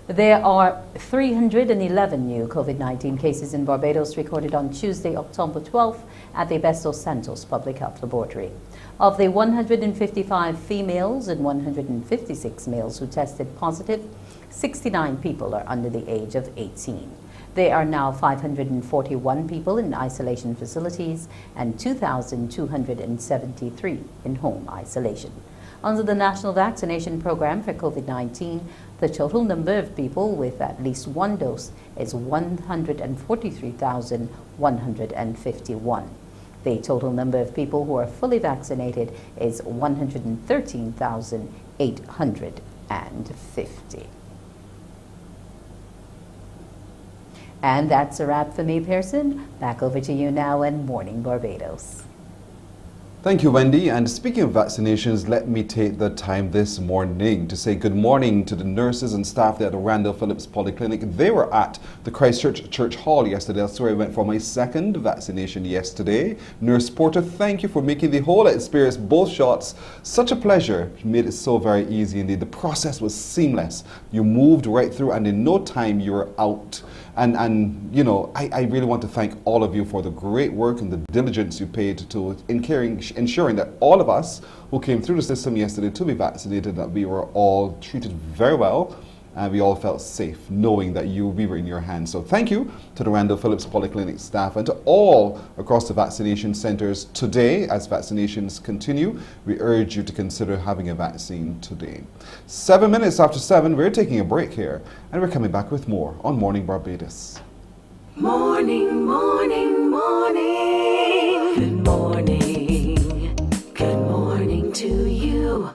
There are 311 new COVID-19 cases in Barbados recorded on Tuesday, October 12th at the Besto Santos Public Health Laboratory. Of the 155 females and 156 males who tested positive, 69 people are under the age of 18. There are now 541 people in isolation facilities and 2,273 in home isolation. Under the National Vaccination Program for COVID-19, the total number of people with at least one dose is 143,151. The total number of people who are fully vaccinated is 113,850. And that's a wrap for me, Pearson. Back over to you now in Morning Barbados. Thank you, Wendy. And speaking of vaccinations, let me take the time this morning to say good morning to the nurses and staff there at the Randall Phillips Polyclinic. They were at the Christchurch Church Hall yesterday. That's where I went for my second vaccination yesterday. Nurse Porter, thank you for making the whole experience, both shots, such a pleasure. You made it so very easy indeed. The process was seamless. You moved right through and in no time you were out. And you know, I really want to thank all of you for the great work and the diligence you paid to ensuring that all of us who came through the system yesterday to be vaccinated, that we were all treated very well and we all felt safe knowing that we were in your hands. So thank you to the Randall Phillips Polyclinic staff and to all across the vaccination centers today. As vaccinations continue, we urge you to consider having a vaccine today. 7 minutes after 7, we're taking a break here and we're coming back with more on Morning Barbados. Morning, morning, morning. Good morning. Good morning to you.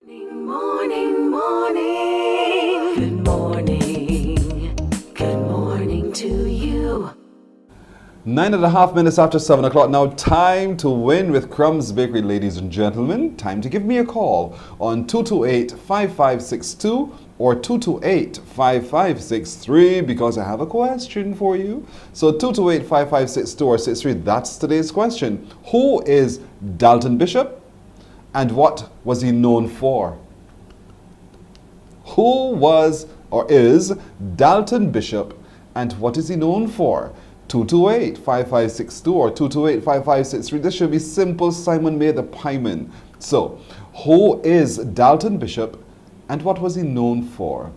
Morning, morning. Good morning. Good morning to you. 9.5 minutes after 7 o'clock. Now time to win with Crumbs Bakery, ladies and gentlemen. Time to give me a call on 228-5562 or 228-5563 because I have a question for you. So 228-5562 or 63, that's today's question. Who is Dalton Bishop and what was he known for? Who was or is Dalton Bishop and what is he known for? 228-5562 or 228-5563. This should be simple. Simon made the pieman. So, who is Dalton Bishop and what was he known for?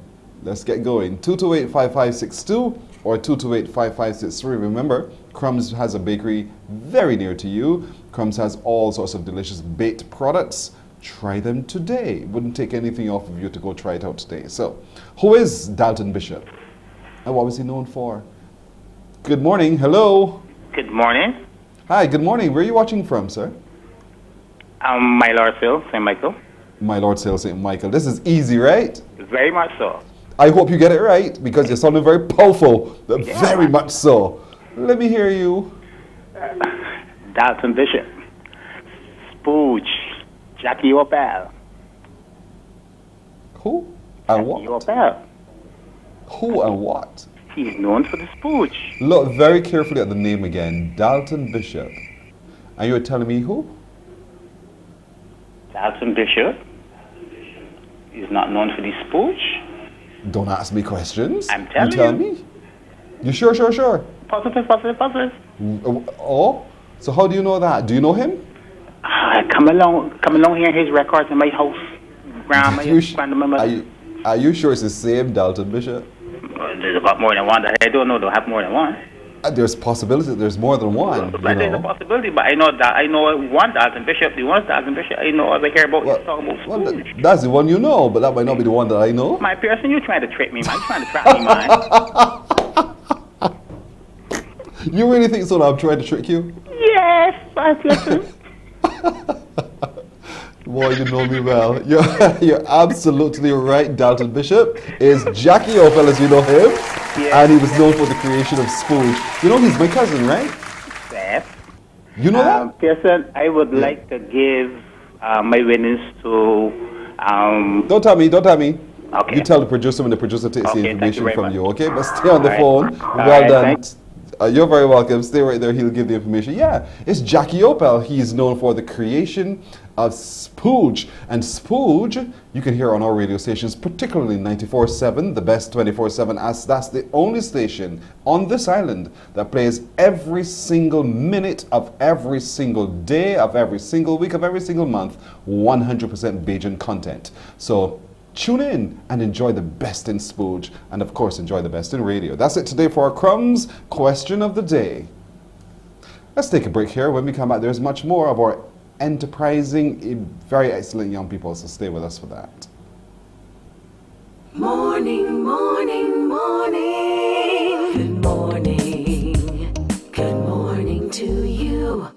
Let's get going. 228-5562 or 228-5563. Remember, Crumbs has a bakery very near to you. Crumbs has all sorts of delicious baked products. Try them today. Wouldn't take anything off of you to go try it out today. So, who is Dalton Bishop and what was he known for? Good morning. Hello. Good morning. Hi, good morning. Where are you watching from, sir? My Lord Sale, St. Michael. My Lord Sale, St. Michael. This is easy, right? Very much so. I hope you get it right because you're sounding very powerful. Yeah. Very much so. Let me hear you. Dalton Bishop. Spooge. Jackie Opel. Who and what? Jackie Opel. Who and what? He's known for the spooch. Look very carefully at the name again, Dalton Bishop. And you were telling me who? Dalton Bishop is not known for the spooch. Don't ask me questions. I'm telling you. Tell you. me. You sure? Positive. Oh, so how do you know that? Do you know him? Come along here, his records in my house. Are you sure it's the same Dalton Bishop? There's about more than one. I don't know. They'll have more than one. There's possibility that there's more than one. There's a possibility, but I know one Dalton Bishop. The one Dalton Bishop I know I hear about. Talking about that's the one you know, but that might not be the one that I know. My Pearson, you trying to trick me, man? You trying to trap me, man? You really think so that I'm trying to trick you? Yes, listen. Boy, you know me well. You're absolutely right. Dalton Bishop is Jackie Opel, as you know him, and he was known for the creation of Spooge. You know he's my cousin, right? Yes. You know that? Pearson, I would like to give my winnings to... Don't tell me. Okay. You tell the producer when the producer takes the information from you, okay? But stay on the phone. All well right, done. thanks. You're very welcome. Stay right there. He'll give the information. Yeah, it's Jackie Opel. He's known for the creation of Spooge. And Spooge, you can hear on our radio stations, particularly 94.7, the best 24/7, as that's the only station on this island that plays every single minute of every single day, of every single week, of every single month, 100% Bajan content. So tune in and enjoy the best in Spooge, and of course enjoy the best in radio. That's it today for our Crumbs question of the day. Let's take a break here. When we come back, there's much more of our enterprising, very excellent young people, so stay with us for that. Morning, morning, morning. Good morning. Good morning to you.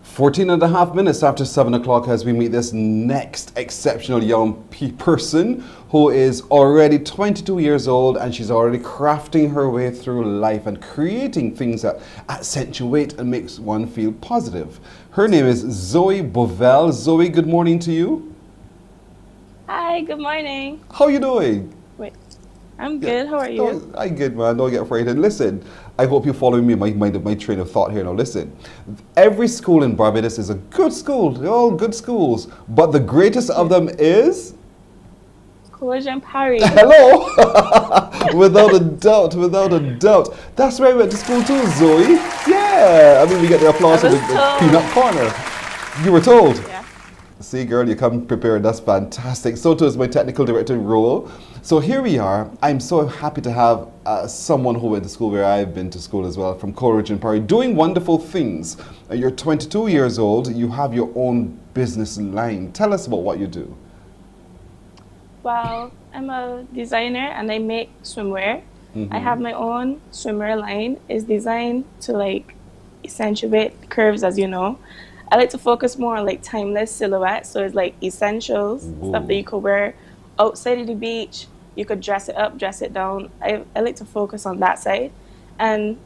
Fourteen and a half minutes after 7 o'clock as we meet this next exceptional young person who is already 22 years old, and she's already crafting her way through life and creating things that accentuate and makes one feel positive. Her name is Zoe Bovell. Zoe, good morning to you. Hi, good morning. How are you doing? Wait, I'm good. How are you? I'm good, man. Don't get frightened. Listen, I hope you're following me my train of thought here. Now listen, every school in Barbados is a good school. They're all good schools. But the greatest of them is? Coalition Paris. Hello! Without a doubt. That's where I went to school too, Zoe. Yeah! I mean, we get the applause from the peanut corner. You were told? Yeah. See, girl, you come prepared. That's fantastic. So too is my technical director role. So here we are. I'm so happy to have someone who went to school where I've been to school as well, from Coleridge and Parry, doing wonderful things. You're 22 years old. You have your own business line. Tell us about what you do. Well, I'm a designer and I make swimwear. I have my own swimwear line. It's designed to like accentuate curves, as you know. I like to focus more on like timeless silhouettes. So it's like essentials, stuff that you could wear outside of the beach. You could dress it up, dress it down. I like to focus on that side. And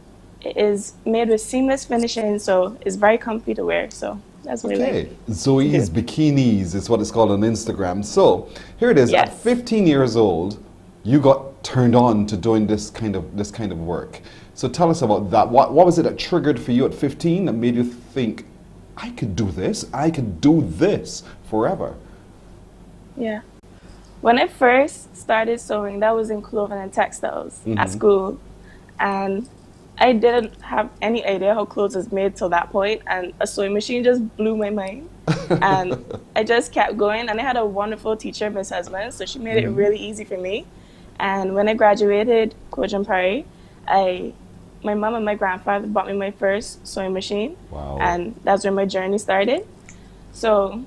it is made with seamless finishing, so it's very comfy to wear. So that's what I Okay, like. Zoe's Bikinis is what it's called on Instagram. So here it is. Yes. At 15 years old, you got turned on to doing this kind of work. So tell us about that. What was it that triggered for you at 15 that made you think, I could do this. I could do this forever? Yeah. When I first started sewing, that was in clothing and textiles at school, and I didn't have any idea how clothes is made till that point, and a sewing machine just blew my mind. And I just kept going, and I had a wonderful teacher, Miss Husband, so she made it really easy for me. And when I graduated Paris, my mom and my grandfather bought me my first sewing machine, and that's where my journey started. So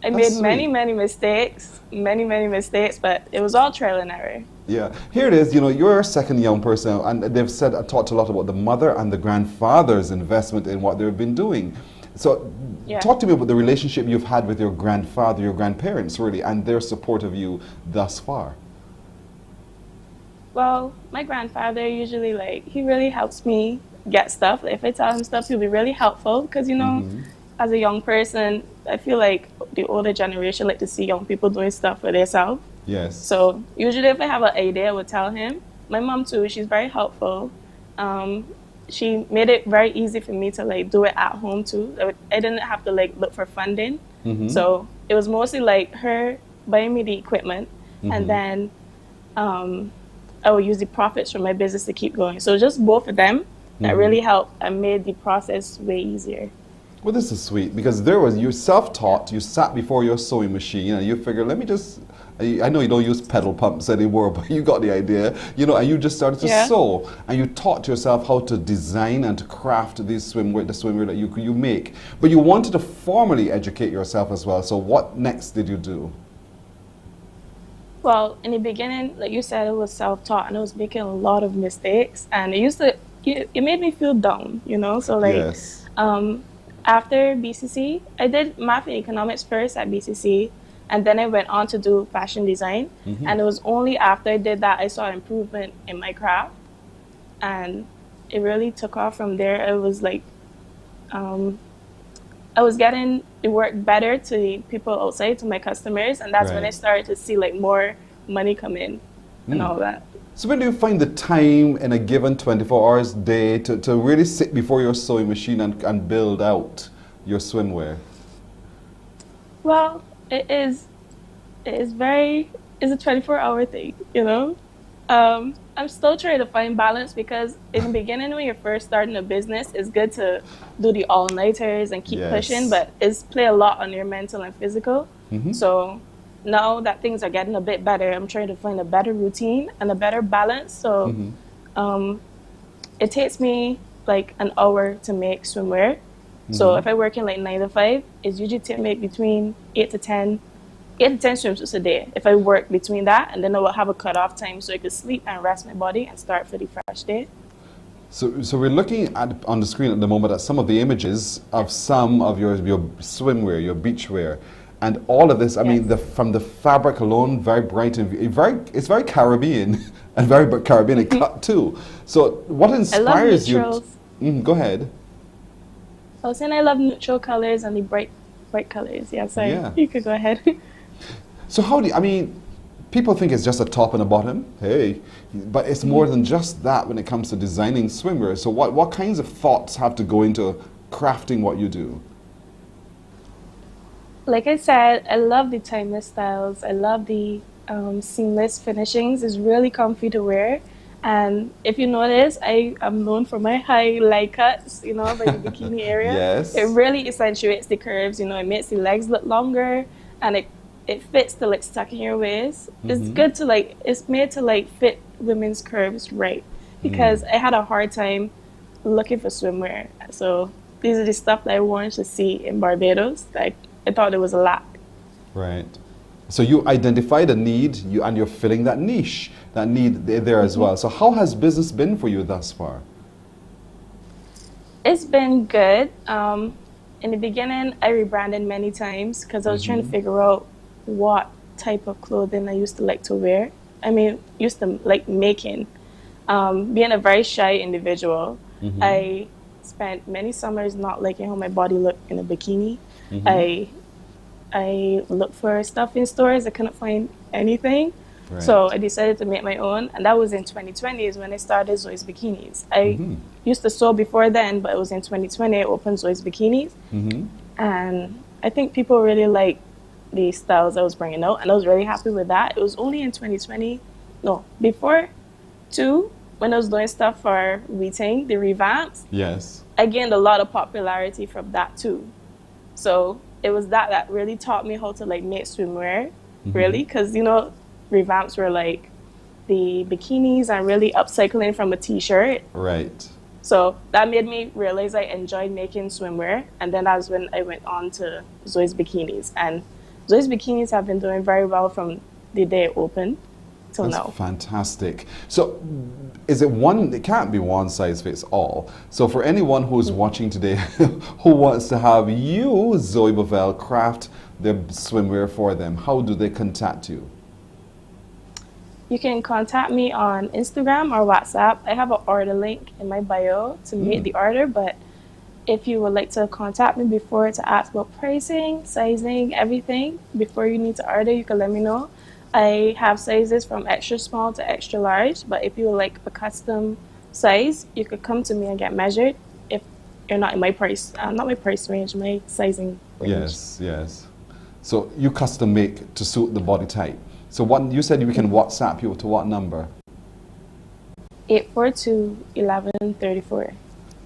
I made many mistakes, but it was all trial and error. Yeah, here it is. You know, you're a second young person, and they've talked a lot about the mother and the grandfather's investment in what they've been doing. So, talk to me about the relationship you've had with your grandfather, your grandparents, really, and their support of you thus far. Well, my grandfather usually, he really helps me get stuff. If I tell him stuff, he'll be really helpful because, you know, as a young person, I feel like the older generation like to see young people doing stuff for themselves. Yes. So usually if I have an idea, I would tell him. My mom too, she's very helpful. She made it very easy for me to do it at home too. I didn't have to look for funding. So it was mostly her buying me the equipment, and then I would use the profits from my business to keep going. So just both of them that really helped and made the process way easier. Well, this is sweet because you self-taught, you sat before your sewing machine and you figured, let me just, I know you don't use pedal pumps anymore, but you got the idea, you know, and you just started to sew and you taught yourself how to design and to craft the swimwear that you make. But you wanted to formally educate yourself as well. So what next did you do? Well, in the beginning, like you said, it was self-taught and I was making a lot of mistakes and it made me feel dumb, you know? So after BCC, I did math and economics first at BCC, and then I went on to do fashion design. And it was only after I did that I saw improvement in my craft, and it really took off from there. It was I was getting the work better to the people outside, to my customers, and that's when I started to see more money come in and all that. So when do you find the time in a given 24 hours day to really sit before your sewing machine and build out your swimwear? Well, it's a 24-hour thing, you know? I'm still trying to find balance because in the beginning when you're first starting a business, it's good to do the all-nighters and keep pushing, but it's play a lot on your mental and physical. So now that things are getting a bit better, I'm trying to find a better routine and a better balance. So it takes me an hour to make swimwear. So if I work in 9 to 5, it's usually to make between 8 to 10 swimsuits a day. If I work between that, and then I will have a cutoff time so I could sleep and rest my body and start for the fresh day. So we're looking on the screen at the moment at some of the images of some of your swimwear, your beachwear. And all of this, I mean, from the fabric alone, very bright and it's very Caribbean and very Caribbean cut too. So what inspires you? Go ahead. I was saying I love neutral colors and the bright colors. Yeah, sorry. You could go ahead. So people think it's just a top and a bottom, but it's more than just that when it comes to designing swimwear. So what kinds of thoughts have to go into crafting what you do? Like I said, I love the timeless styles. I love the seamless finishings. It's really comfy to wear. And if you notice, I am known for my high leg cuts, you know, by the bikini area. Yes. It really accentuates the curves, you know, it makes the legs look longer and it fits to stuck in your waist. It's good to it's made to fit women's curves right. Because I had a hard time looking for swimwear. So these are the stuff that I wanted to see in Barbados. I thought there was a lack. Right. So you identified a need, and you're filling that niche, that need there as well. So how has business been for you thus far? It's been good. In the beginning, I rebranded many times because I was trying to figure out what type of clothing I used to like to wear. Used to like making. Being a very shy individual, I spent many summers not liking how my body looked in a bikini. Mhm. I looked for stuff in stores. I couldn't find anything. Right. So I decided to make my own. And that was in 2020 is when I started Zoe's Bikinis. I used to sew before then, but it was in 2020 I opened Zoe's Bikinis. And I think people really liked the styles I was bringing out. And I was really happy with that. It was only in 2020, no, before too, when I was doing stuff for Weeting, the revamps. Yes. I gained a lot of popularity from that too. So it was that really taught me how to like make swimwear, really, because you know, revamps were like the bikinis and really upcycling from a t-shirt. Right. So that made me realize I enjoyed making swimwear, and then that's when I went on to Zoe's Bikinis, and Zoe's Bikinis have been doing very well from the day it opened till That's now. fantastic. So, is it one? It can't be one size fits all. So, for anyone who's watching today, who wants to have you, Zoe Bovell, craft the swimwear for them, how do they contact you? You can contact me on Instagram or WhatsApp. I have an order link in my bio to make the order, but if you would like to contact me before to ask about pricing, sizing, everything, before you need to order, you can let me know. I have sizes from extra small to extra large, but if you would like a custom size, you could come to me and get measured if you're not in my price, not my price range, my sizing range. Yes, yes. So, you custom make to suit the body type. So, what you said we can WhatsApp you to what number? 842-1134.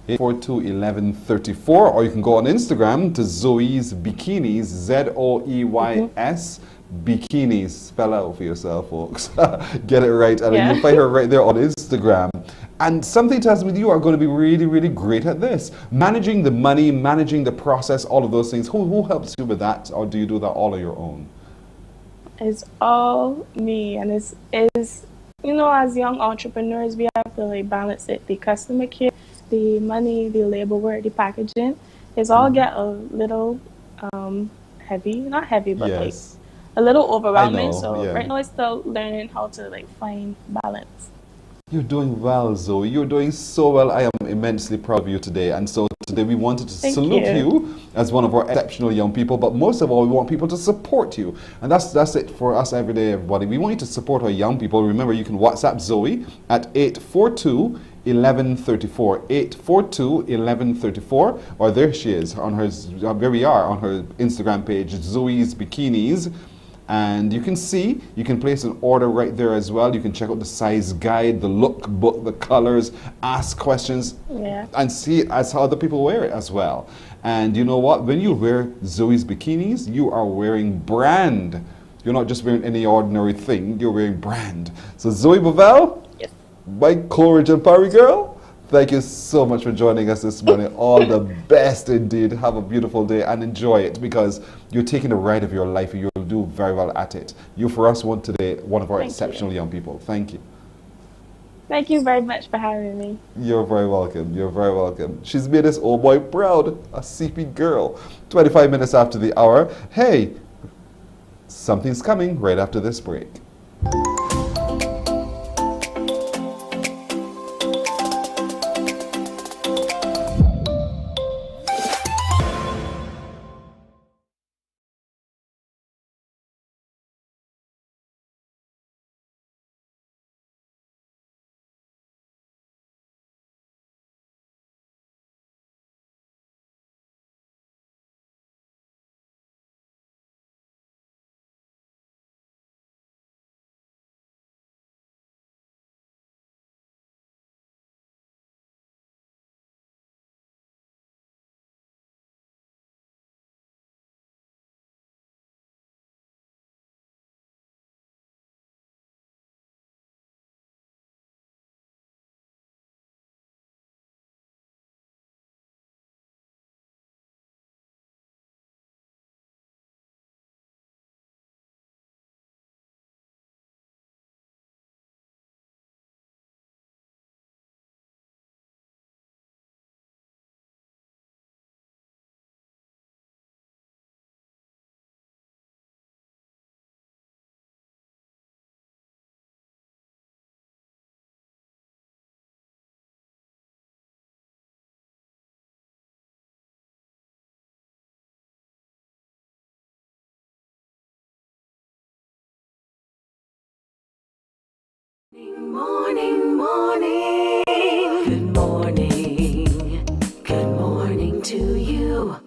842-1134, or you can go on Instagram to Zoe's Bikinis, Zoeys Bikinis. Spell out for yourself, folks. Get it right, and you'll find her right there on Instagram. And something tells me you are going to be really, really great at this. Managing the money, managing the process, all of those things. Who helps you with that, or do you do that all on your own? It's all me, and it's you know, as young entrepreneurs, we have to like balance it. The customer care, the money, the labor work, the packaging. It's all get a little heavy, not heavy, but like a little overwhelming. So right now, I'm still learning how to like find balance. You're doing well, Zoe. You're doing so well. I am immensely proud of you today. And so today we wanted to salute you as one of our exceptional young people, but most of all, we want people to support you. And that's it for us every day, everybody. We want you to support our young people. Remember, you can WhatsApp Zoe at 842-1134. 842-1134. Or there she is on her, there we are on her Instagram page, Zoe's Bikinis. And you can see, you can place an order right there as well. You can check out the size guide, the lookbook, the colors, ask questions, and see as how other people wear it as well. And you know what? When you wear Zoe's Bikinis, you are wearing brand. You're not just wearing any ordinary thing, you're wearing brand. So Zoe Bovell, my Coleridge and Parry girl, thank you so much for joining us this morning. All the best indeed. Have a beautiful day and enjoy it, because you're taking the ride of your life and you'll do very well at it. You, for us, one of our exceptional young people. Thank you. Thank you very much for having me. You're very welcome. You're very welcome. She's made this old boy proud. A CP girl. 25 minutes after the hour. Hey, something's coming right after this break. morning, morning. Good morning. Good morning to you.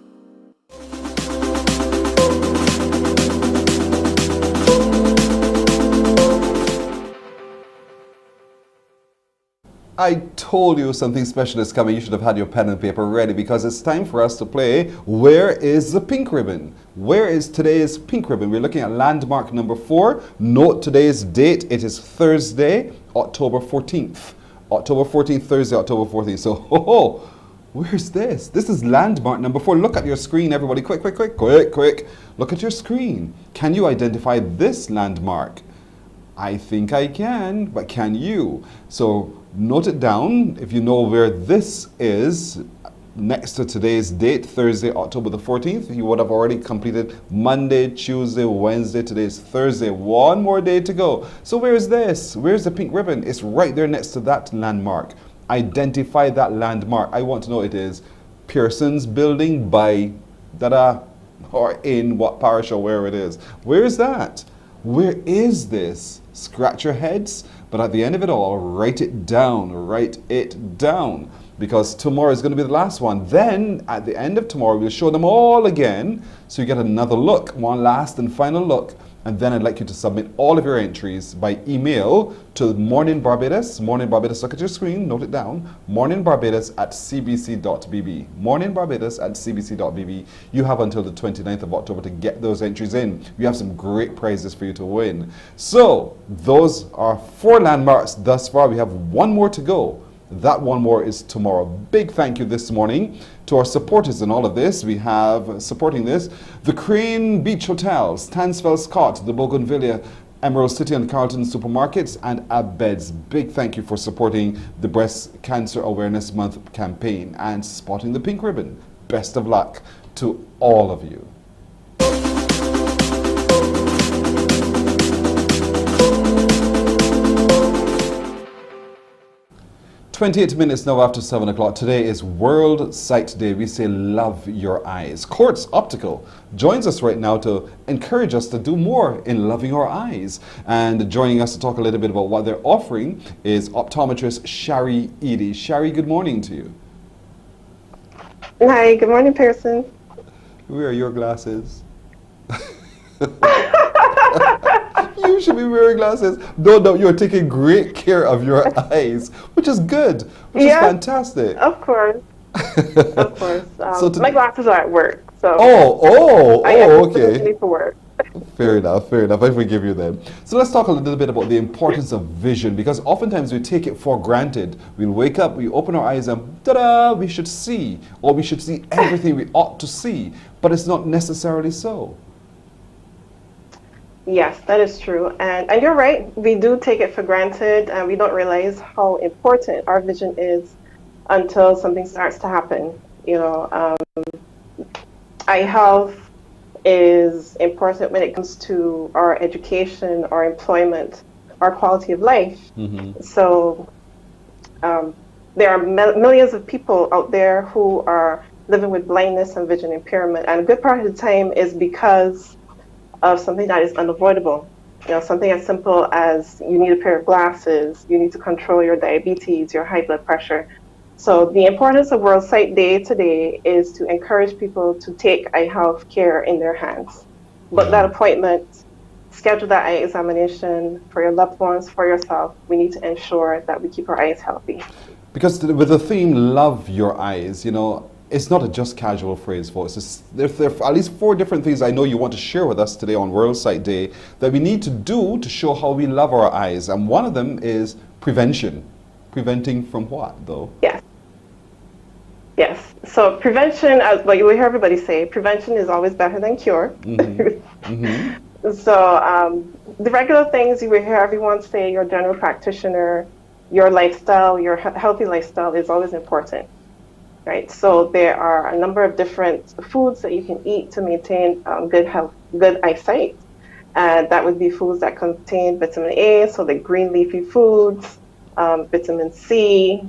I told you something special is coming. You should have had your pen and paper ready because it's time for us to play Where is the Pink Ribbon? Where is today's pink ribbon? We're looking at landmark number 4. Note today's date. It is Thursday, October 14th. October 14th, Thursday, October 14th. So, where's this? This is landmark number 4. Look at your screen, everybody. Quick. Look at your screen. Can you identify this landmark? I think I can, but can you? So note it down. If you know where this is, next to today's date, Thursday, October the 14th, you would have already completed Monday, Tuesday, Wednesday. Today's Thursday. One more day to go. So where is this? Where's the pink ribbon? It's right there next to that landmark. Identify that landmark. I want to know it is Pearson's building by or in what parish or where it is. Where is that? Where is this? Scratch your heads, but at the end of it all, write it down. Write it down. Because tomorrow is going to be the last one. Then, at the end of tomorrow, we'll show them all again. So you get another look, one last and final look. And then I'd like you to submit all of your entries by email to Mornin Barbados. Mornin Barbados, look at your screen, note it down. morninbarbados@cbc.bb. morninbarbados@cbc.bb. You have until the 29th of October to get those entries in. We have some great prizes for you to win. So, those are 4 landmarks thus far. We have one more to go. That one more is tomorrow. Big thank you this morning to our supporters in all of this. We have supporting this the Crane Beach Hotel, Stansfeld Scott, the Bougainvillea, Emerald City and Carlton Supermarkets, and Abeds. Big thank you for supporting the Breast Cancer Awareness Month campaign and spotting the pink ribbon. Best of luck to all of you. 28 minutes now after 7 o'clock. Today is World Sight Day. We say love your eyes. Quartz Optical joins us right now to encourage us to do more in loving our eyes. And joining us to talk a little bit about what they're offering is optometrist Shari Edie. Shari, good morning to you. Hi, good morning, Pearson. Where are your glasses? You should be wearing glasses. No, you're taking great care of your eyes, which is good, which is fantastic. Of course. Of course. My glasses are at work, so. Okay. For work. Fair enough. I forgive you then. So let's talk a little bit about the importance of vision, because oftentimes we take it for granted. We'll wake up, we open our eyes, and ta-da, we should see, or we should see everything we ought to see, but it's not necessarily so. Yes, that is true. And you're right, we do take it for granted and we don't realize how important our vision is until something starts to happen. Eye health is important when it comes to our education, our employment, our quality of life. Mm-hmm. So there are millions of people out there who are living with blindness and vision impairment. And a good part of the time is because of something that is unavoidable. Something as simple as you need a pair of glasses, you need to control your diabetes, your high blood pressure. So the importance of World Sight Day today is to encourage people to take eye health care in their hands. Book that appointment, schedule that eye examination for your loved ones, for yourself. We need to ensure that we keep our eyes healthy. Because with the theme, love your eyes, it's not a just casual phrase, folks. There are at least 4 different things I know you want to share with us today on World Sight Day that we need to do to show how we love our eyes. And one of them is prevention. Preventing from what, though? Yes. So prevention, as what you will hear everybody say, prevention is always better than cure. Mm-hmm. Mm-hmm. So the regular things you will hear everyone say, your general practitioner, your lifestyle, your healthy lifestyle is always important. Right, so there are a number of different foods that you can eat to maintain good health, good eyesight. And that would be foods that contain vitamin A, so the green leafy foods, vitamin C,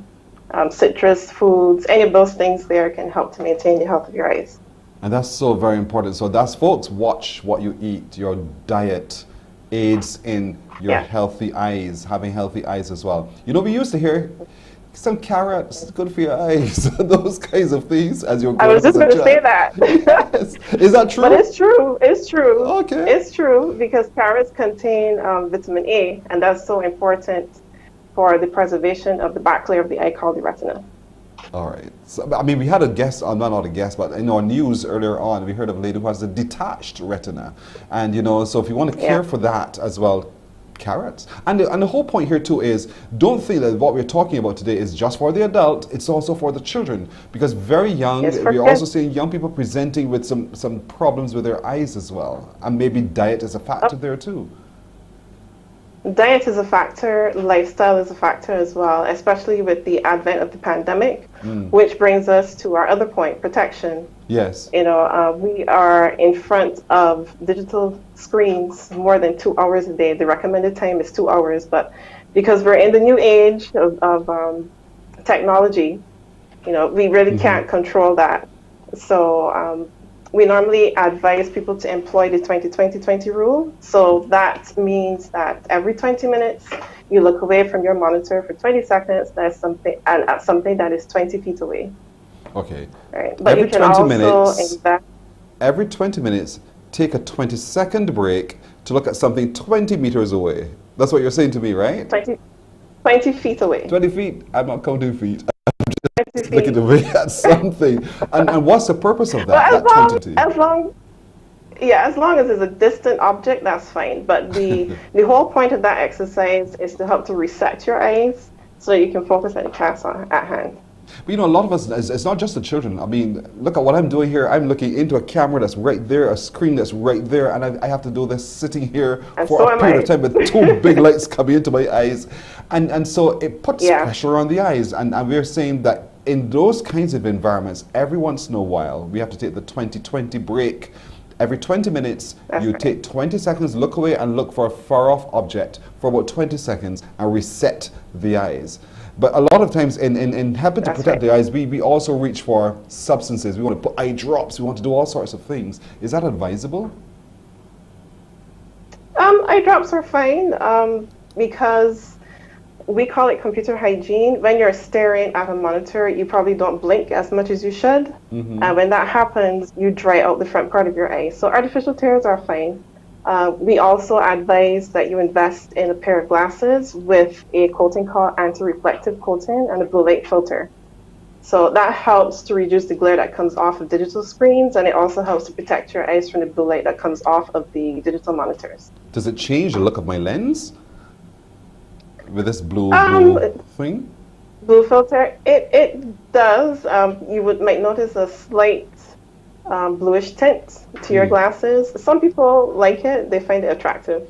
citrus foods, any of those things there can help to maintain the health of your eyes. And that's so very important. So that's, folks, watch what you eat, your diet. aids in your healthy eyes, having healthy eyes as well. You know, we used to hear some carrots, good for your eyes, those kinds of things as you're growing I was just going to say that. Yes. Is that true? But it's true. It's true. Okay. It's true because carrots contain vitamin A, and that's so important for the preservation of the back layer of the eye called the retina. All right. So, I mean, we had a guest, not a guest, but in our news earlier on, we heard of a lady who has a detached retina. And, you know, so if you want to care for that as well, carrots. And the whole point here too is, don't think that what we're talking about today is just for the adult, it's also for the children. Because very young, we're also seeing young people presenting with some problems with their eyes as well. And maybe diet is a factor there too. Diet is a factor, lifestyle is a factor as well, especially with the advent of the pandemic, which brings us to our other point, protection. Yes. You know, we are in front of digital screens more than 2 hours a day. The recommended time is 2 hours, but because we're in the new age of technology, you know, we really can't control that. So we normally advise people to employ the 20-20-20 rule. So that means that every 20 minutes, you look away from your monitor for 20 seconds. That's something, and at something that is 20 feet away. Okay. Right. But every you can 20 minutes, every 20 minutes, take a 20-second break to look at something 20 meters away. That's what you're saying to me, right? 20 feet away. 20 feet. I'm not counting feet. I'm just looking away at something. And what's the purpose of that? Well, as long as it's a distant object, that's fine. But the whole point of that exercise is to help to reset your eyes so you can focus on the task at hand. But you know, a lot of us, it's not just the children. I mean, look at what I'm doing here. I'm looking into a camera that's right there, a screen that's right there, and I have to do this sitting here for a period of time with two big lights coming into my eyes. And so it puts pressure on the eyes. And we're saying that in those kinds of environments, every once in a while, we have to take the 20-20 break. Every 20 minutes, you take 20 seconds, look away and look for a far-off object for about 20 seconds and reset the eyes. But a lot of times in helping to protect the eyes, we also reach for substances. We want to put eye drops. We want to do all sorts of things. Is that advisable? Eye drops are fine because we call it computer hygiene. When you're staring at a monitor, you probably don't blink as much as you should. And when that happens, you dry out the front part of your eye. So artificial tears are fine. We also advise that you invest in a pair of glasses with a coating called anti-reflective coating and a blue light filter. So that helps to reduce the glare that comes off of digital screens, and it also helps to protect your eyes from the blue light that comes off of the digital monitors. Does it change the look of my lens with this blue thing? Blue filter, it does. You might notice a slight bluish tint to your glasses. Some people like it; they find it attractive.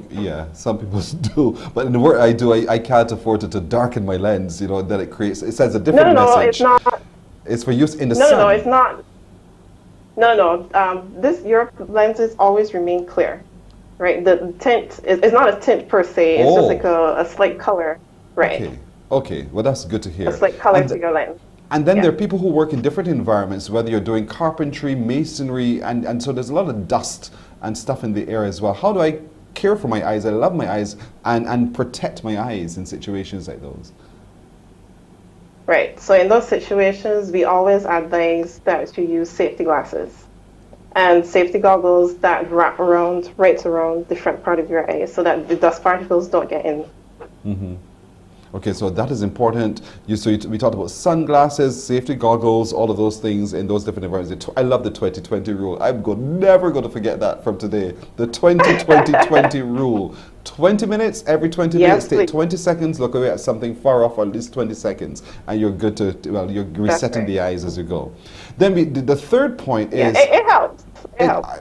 Yeah, some people do. But in the work I do, I can't afford to darken my lens. You know, that it creates. It sends a different message. No, it's not. It's for use in the sun. No, it's not. No. Your lenses always remain clear, right? The tint is not a tint per se. It's just like a slight color, right? Okay. Well, that's good to hear. A slight color to your lens. And then there are people who work in different environments, whether you're doing carpentry, masonry, and so there's a lot of dust and stuff in the air as well. How do I care for my eyes? I love my eyes and protect my eyes in situations like those. Right. So in those situations, we always advise that you use safety glasses and safety goggles that wrap right around the front part of your eye so that the dust particles don't get in. Okay, so that is important. We talked about sunglasses, safety goggles, all of those things in those different environments. I love the 20-20 rule. I'm never going to forget that from today. The 20-20-20 rule. 20 minutes, every 20 minutes, take 20 seconds, look away at something far off, or at least 20 seconds, and you're good to, you're resetting the eyes as you go. Then the third point is... It helps. It helps.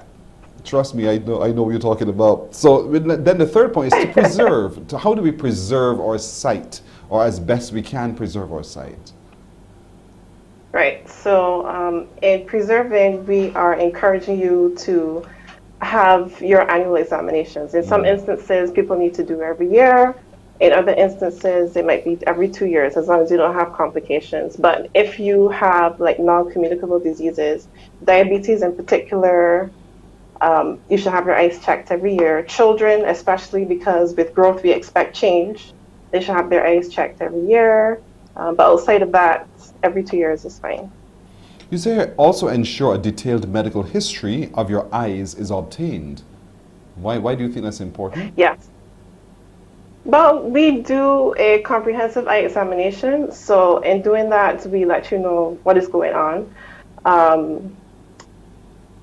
Trust me, I know what you're talking about. So then the third point is to preserve. How do we preserve our sight, or as best we can preserve our sight? Right. So in preserving, we are encouraging you to have your annual examinations. In some instances, people need to do every year. In other instances, it might be every 2 years, as long as you don't have complications. But if you have like non-communicable diseases, diabetes in particular, You should have your eyes checked every year. Children, especially because with growth we expect change, they should have their eyes checked every year. But outside of that, every 2 years is fine. You say also ensure a detailed medical history of your eyes is obtained. Why do you think that's important? Yes. Well, we do a comprehensive eye examination. So in doing that, we let you know what is going on.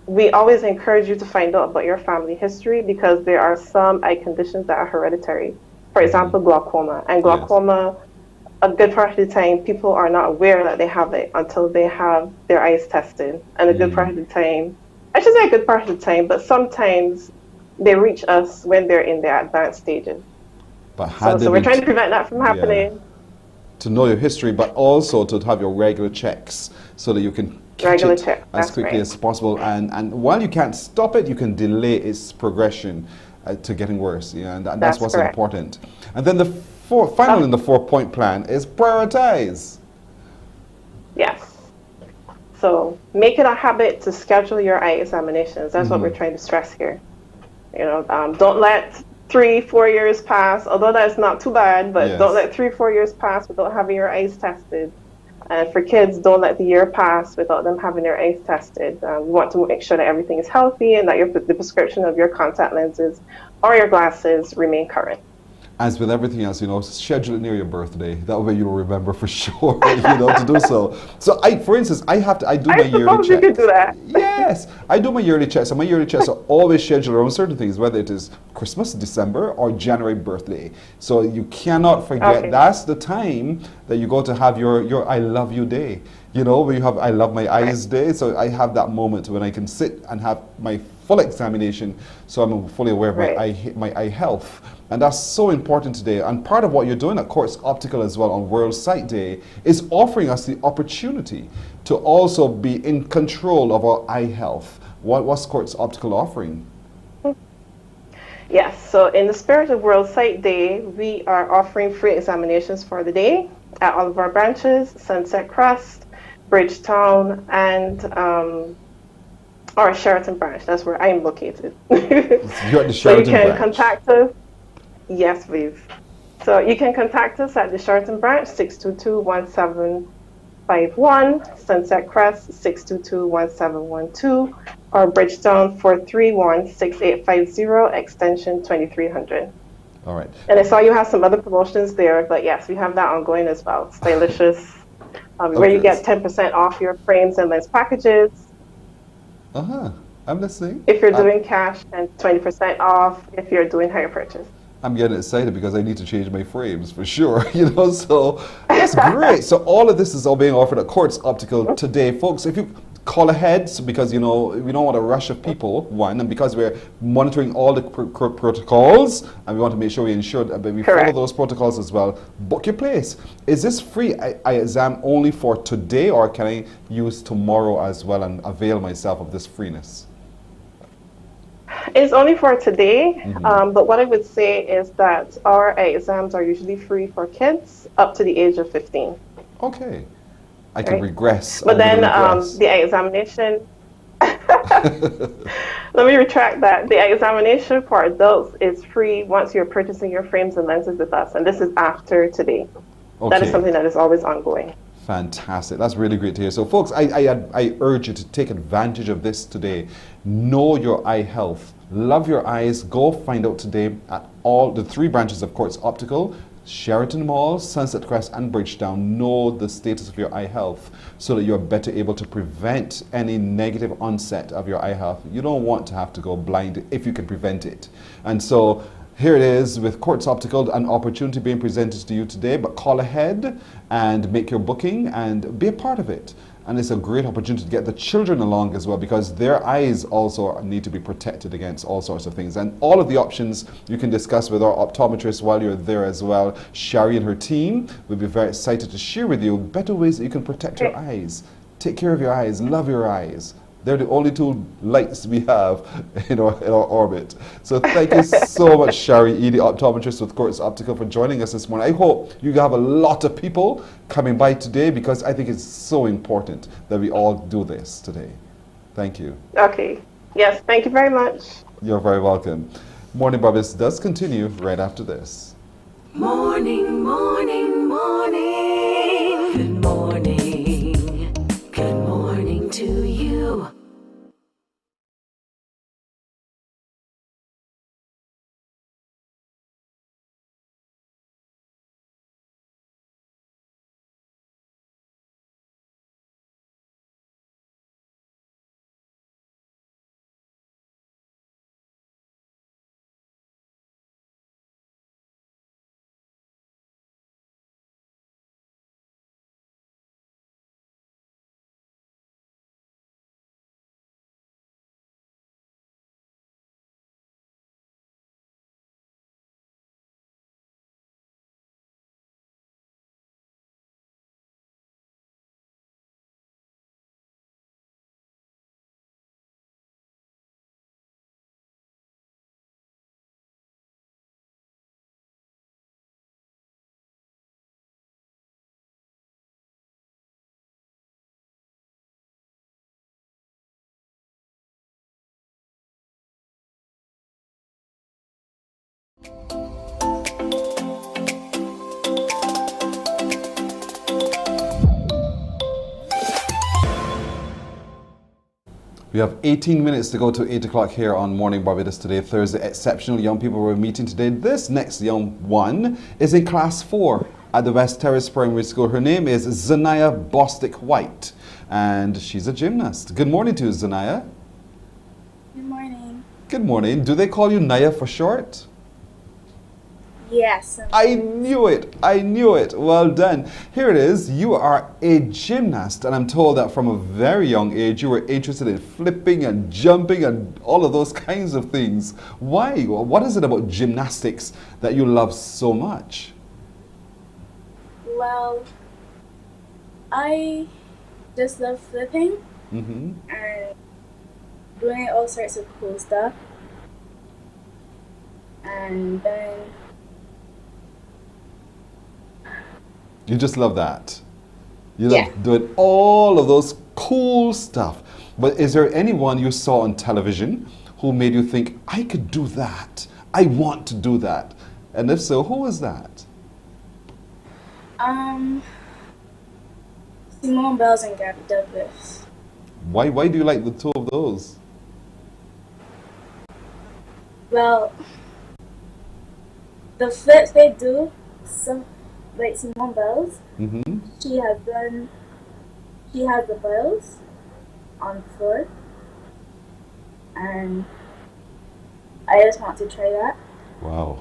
We always encourage you to find out about your family history because there are some eye conditions that are hereditary. For example, glaucoma. And glaucoma, a good part of the time, people are not aware that they have it until they have their eyes tested. And a good part of the time, I should say a good part of the time, but sometimes they reach us when they're in their advanced stages. But so we're trying to prevent that from happening. To know your history, but also to have your regular checks so that you can catch it as quickly as possible. And while you can't stop it, you can delay its progression to getting worse. Yeah, and that's what's important. And then the final in the 4-point plan is prioritize. Yes. So make it a habit to schedule your eye examinations. That's what we're trying to stress here. You know, don't let 3-4 years pass, although that's not too bad, but don't let 3-4 years pass without having your eyes tested. And for kids, don't let the year pass without them having their eyes tested. We want to make sure that everything is healthy and that the prescription of your contact lenses or your glasses remain current. As with everything else, you know, schedule it near your birthday. That way you'll remember for sure, you know, to do so. So, for instance, I do my yearly checks. You could do that. Yes, I do my yearly checks. And my yearly checks are always scheduled around certain things, whether it is Christmas, December, or January birthday. So you cannot forget that's the time that you go to have your I love you day. You know, where you have I love my eyes day. So I have that moment when I can sit and have my full examination, so I'm fully aware of my eye health. And that's so important today. And part of what you're doing at Quartz Optical as well on World Sight Day is offering us the opportunity to also be in control of our eye health. What's Quartz Optical offering? Yes, so in the spirit of World Sight Day, we are offering free examinations for the day at all of our branches, Sunset Crest, Bridgetown, and our Sheraton branch. That's where I'm located. You're at the Sheraton so you can branch. contact us. Yes, please. So you can contact us at the Sheraton branch, 622-1751, Sunset Crest, 622-1712, or Bridgetown, 431-6850, extension 2300. All right. And I saw you have some other promotions there, but yes, we have that ongoing as well. Stylicious, where you get 10% off your frames and lens packages. I'm listening. If you're doing cash, and 20% off if you're doing higher purchase. I'm getting excited because I need to change my frames for sure, you know, so that's great. So all of this is all being offered at Quartz Optical today. Folks, if you call ahead, because, you know, we don't want a rush of people, one, and because we're monitoring all the protocols, and we want to make sure we ensure that we follow those protocols as well. Book your place. Is this free eye exam only for today, or can I use tomorrow as well and avail myself of this freeness? It's only for today, but what I would say is that our eye exams are usually free for kids up to the age of 15. Okay. I can regress. But then the eye examination, let me retract that. The eye examination for adults is free once you're purchasing your frames and lenses with us, and this is after today. That is something that is always ongoing. Fantastic. That's really great to hear. So folks, I urge you to take advantage of this today. Know your eye health. Love your eyes. Go find out today at all the 3 branches of Quartz Optical, Sheraton Mall, Sunset Crest, and Bridgetown. Know the status of your eye health so that you're better able to prevent any negative onset of your eye health. You don't want to have to go blind if you can prevent it. And so here it is with Quartz Optical, an opportunity being presented to you today, but call ahead and make your booking and be a part of it. And it's a great opportunity to get the children along as well, because their eyes also need to be protected against all sorts of things. And all of the options you can discuss with our optometrist while you're there as well. Shari and her team will be very excited to share with you better ways that you can protect your eyes. Take care of your eyes, love your eyes. They're the only 2 lights we have in our orbit. So thank you so much, Shari E, the optometrist with Quartz Optical, for joining us this morning. I hope you have a lot of people coming by today, because I think it's so important that we all do this today. Thank you. Okay. Yes, thank you very much. You're very welcome. Morning Barbados does continue right after this. Morning, morning, morning. Good morning. Good morning to you. We have 18 minutes to go to 8 o'clock here on Morning Barbados today, Thursday. Exceptional young people we're meeting today. This next young one is in class 4 at the West Terrace Primary School. Her name is Zanaya Bostic White, and she's a gymnast. Good morning to you, Zanaya. Good morning. Good morning. Do they call you Naya for short? Yes. I knew it. I knew it. Well done. Here it is. You are a gymnast, and I'm told that from a very young age you were interested in flipping and jumping and all of those kinds of things. Why? What is it about gymnastics that you love so much? Well, I just love flipping and doing all sorts of cool stuff. And then You just love that. You love doing all of those cool stuff. But is there anyone you saw on television who made you think, I could do that? I want to do that. And if so, who was that? Simone Biles and Gabby Douglas. Why do you like the two of those? Well, the flips they do, like Simone Biles, she has the Biles on the floor, and I just want to try that. Wow.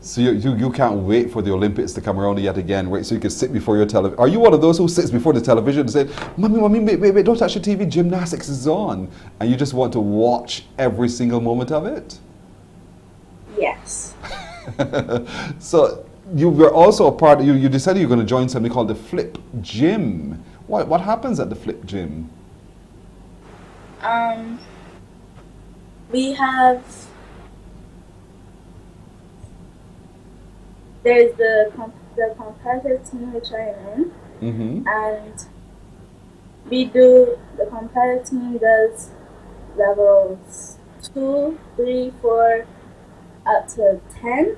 So you can't wait for the Olympics to come around yet again, right? So you can sit before your television. Are you one of those who sits before the television and says, Mommy, wait, don't touch the TV, gymnastics is on. And you just want to watch every single moment of it? Yes. So you were also a part, you decided you're going to join something called the Flip Gym. What happens at the Flip Gym? We have, there's the competitive team which I am in, and the competitive team does levels 2, 3, 4, up to 10.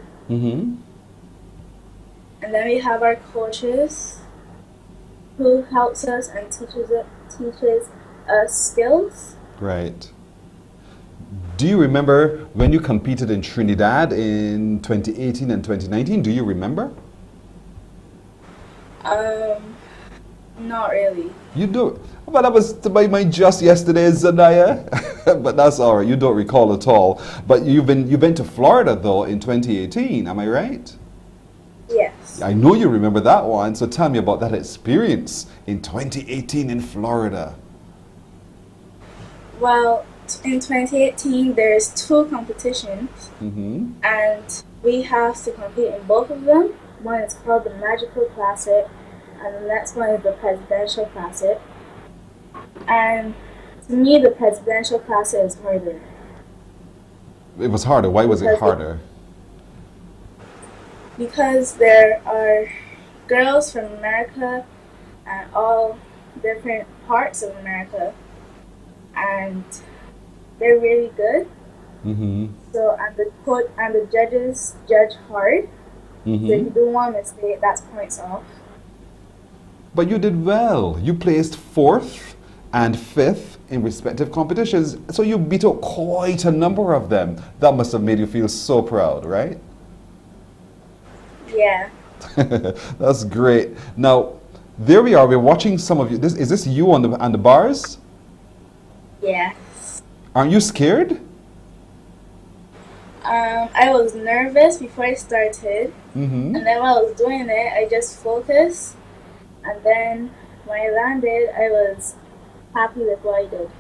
And then we have our coaches who helps us and teaches us skills. Right. Do you remember when you competed in Trinidad in 2018 and 2019? Do you remember? Not really. You do? Well, that was my just yesterday, Zanaya. But that's all right. You don't recall at all. But you've been to Florida though in 2018. Am I right? Yes. I know you remember that one. So tell me about that experience in 2018 in Florida. Well, in 2018, there's 2 competitions, and we have to compete in both of them. One is called the Magical Classic, and the next one is the Presidential Classic. And to me, the Presidential Classic is harder. It was harder. Why was it harder? Because there are girls from America and all different parts of America, and they're really good. Mm-hmm. So and the judges judge hard. So if you do one mistake, that's points off. But you did well. You placed 4th and 5th in respective competitions, so you beat out quite a number of them. That must have made you feel so proud, right? Yeah. That's great. Now, there we are. We're watching some of you. Is this you on the bars? Yeah. Aren't you scared? I was nervous before I started, Mm-hmm. and then while I was doing it, I just focused, and then when I landed, I was happy with what I did.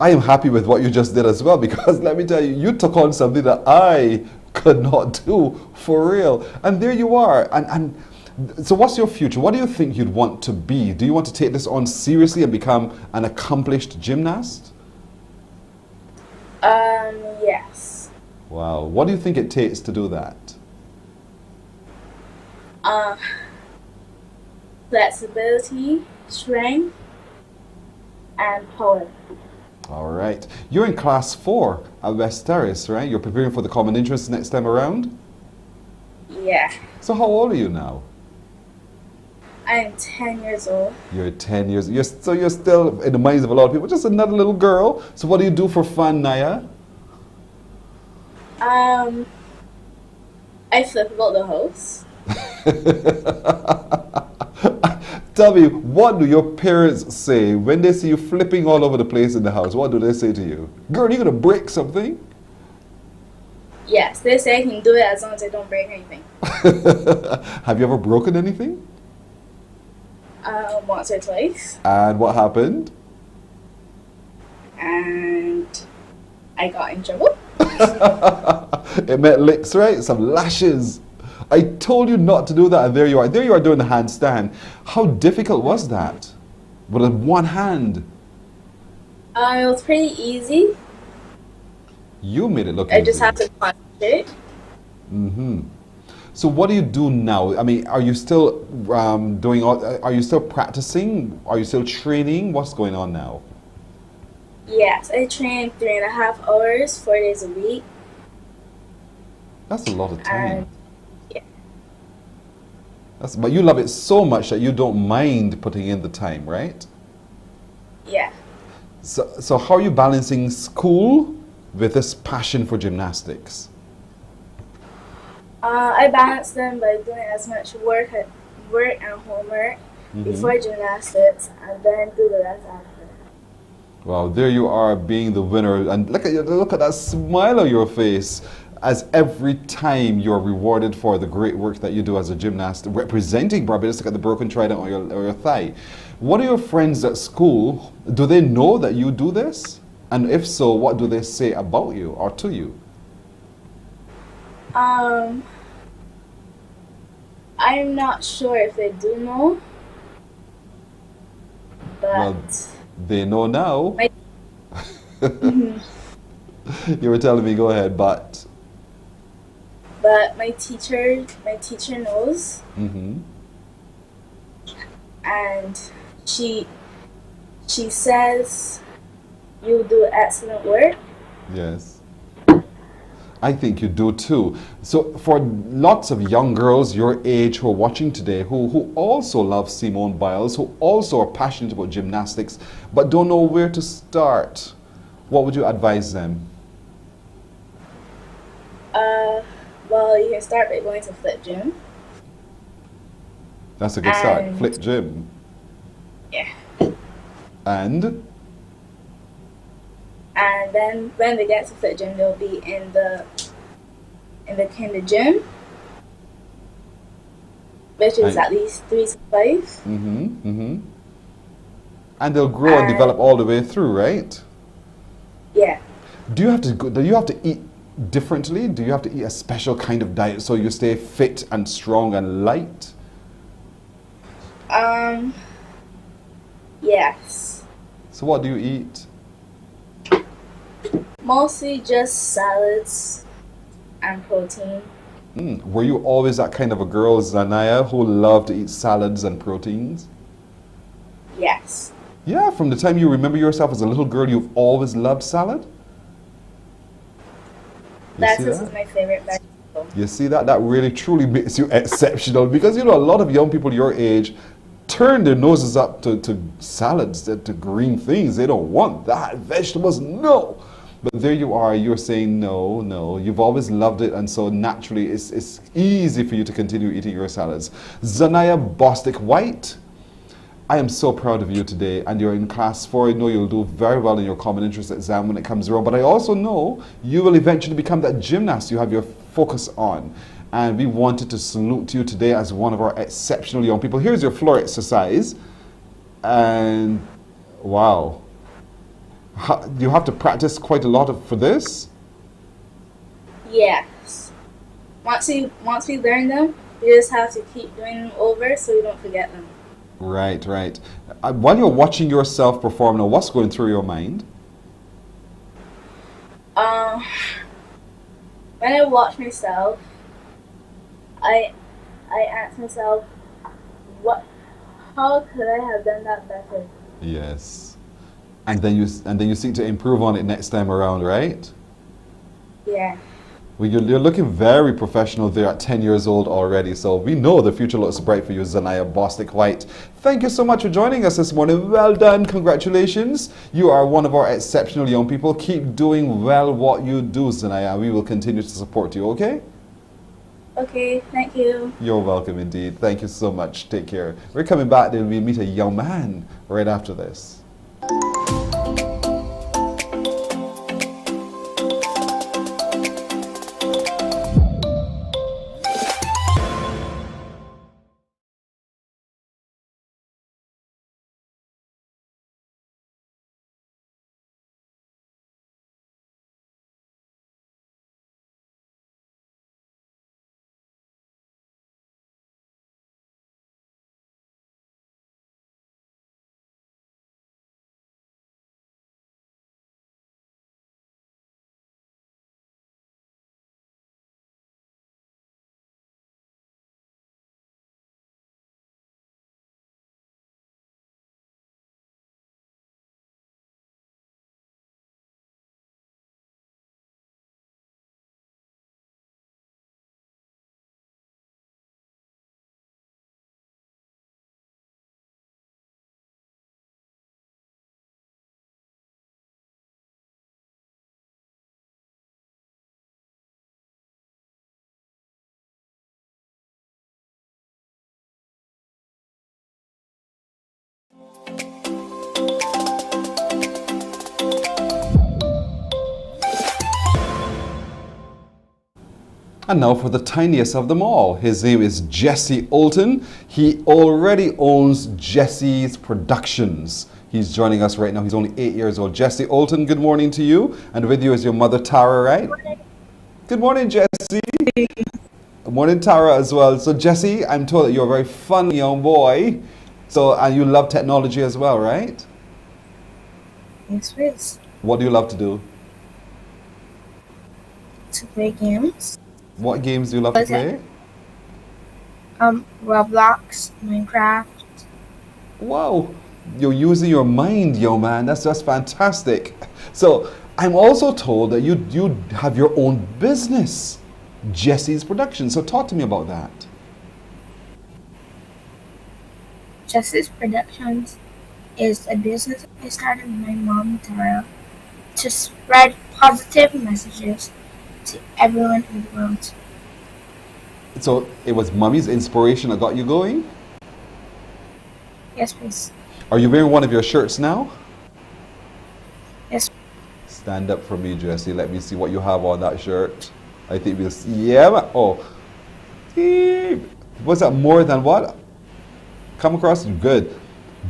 I am happy with what you just did as well, because let me tell you, you took on something that I could not do for real. And there you are. And so what's your future? What do you think you'd want to be? Do you want to take this on seriously and become an accomplished gymnast? Yes. Wow. What do you think it takes to do that? Flexibility, strength, and power. All right. You're in class 4 at West Terrace, right? You're preparing for the common interest next time around? Yeah. So how old are you now? I am 10 years old. You're 10 years. You're still in the minds of a lot of people, just another little girl. So what do you do for fun, Naya? I flip about the house. Tell me, what do your parents say when they see you flipping all over the place in the house? What do they say to you? Girl, you're going to break something? Yes, they say I can do it as long as I don't break anything. Have you ever broken anything? Once or twice. And what happened? And I got in trouble. It meant licks, right? Some lashes. I told you not to do that, and there you are. There you are doing the handstand. How difficult was that? With one hand? It was pretty easy. You made it look I easy. just have to concentrate. Mm-hmm. So what do you do now? I mean, are you still doing? Are you still practicing? Are you still training? What's going on now? Yes, I train 3.5 hours, 4 days a week. That's a lot of time. And yeah. But you love it so much that you don't mind putting in the time, right? Yeah. So how are you balancing school with this passion for gymnastics? I balance them by doing as much work and homework before gymnastics, and then do the rest after. Well, there you are, being the winner, and look at that smile on your face, as every time you're rewarded for the great work that you do as a gymnast, representing Barbados. Look at the broken trident on your thigh. What are your friends at school? Do they know that you do this? And if so, what do they say about you or to you? I'm not sure if they do know, but well, they know now. You were telling me, go ahead, but my teacher knows, and she says you do excellent work. Yes. I think you do too. So for lots of young girls your age who are watching today, who also love Simone Biles, who also are passionate about gymnastics, but don't know where to start, what would you advise them? Well, you can start by going to Flip Gym. That's a good start. Flip Gym. Yeah. And then when they get to Flip Gym, they'll be in the gym, which is at least 3 to 5. And they'll grow and develop all the way through, right? Yeah. Do you have to eat differently? Do you have to eat a special kind of diet so you stay fit and strong and light? Yes. So what do you eat? Mostly just salads and protein. Were you always that kind of a girl, Zanaya, who loved to eat salads and proteins? Yes. Yeah, from the time you remember yourself as a little girl, you've always loved salad? Lettuce is my favorite vegetable. You see that? That really truly makes you exceptional, because you know a lot of young people your age turn their noses up to salads, to green things. They don't want that. Vegetables, no. But there you are, you're saying no, no. You've always loved it, and so naturally it's easy for you to continue eating your salads. Zanaya Bostic White, I am so proud of you today, and you're in class 4. I know you'll do very well in your common interest exam when it comes around, but I also know you will eventually become that gymnast you have your focus on. And we wanted to salute you today as one of our exceptional young people. Here's your floor exercise. And wow. You have to practice quite a lot for this? Yes. Once we learn them, we just have to keep doing them over so we don't forget them. Right, right. While you're watching yourself perform now, what's going through your mind? When I watch myself, I ask myself, how could I have done that better? Yes. And then you seek to improve on it next time around, right? Yeah. Well, you're looking very professional there at 10 years old already, so we know the future looks bright for you, Zanaya Bostic White. Thank you so much for joining us this morning. Well done. Congratulations. You are one of our exceptional young people. Keep doing well what you do, Zanaya. We will continue to support you, okay? Okay, thank you. You're welcome indeed. Thank you so much. Take care. We're coming back, then we'll meet a young man right after this. And now for the tiniest of them all. His name is Jesse Olton. He already owns Jesse's Productions. He's joining us right now. He's only 8 years old. Jesse Olton, good morning to you. And with you is your mother, Tara, right? Good morning, Jesse. Good morning, Tara, as well. So, Jesse, I'm told that you're a very fun young boy. So, and you love technology as well, right? Yes, please. What do you love to do? To play games. What games do you love to play? Roblox, Minecraft. Wow, you're using your mind, yo man. That's just fantastic. So I'm also told that you have your own business, Jesse's Productions. So talk to me about that. Jesse's Productions is a business I started with my mom, Tara, to spread positive messages to everyone in the world. So it was mommy's inspiration that got you going? Yes, please. Are you wearing one of your shirts now? Yes. Stand up for me, Jesse. Let me see what you have on that shirt. I think we'll see. Yeah. Oh. Was that more than what? Come across good.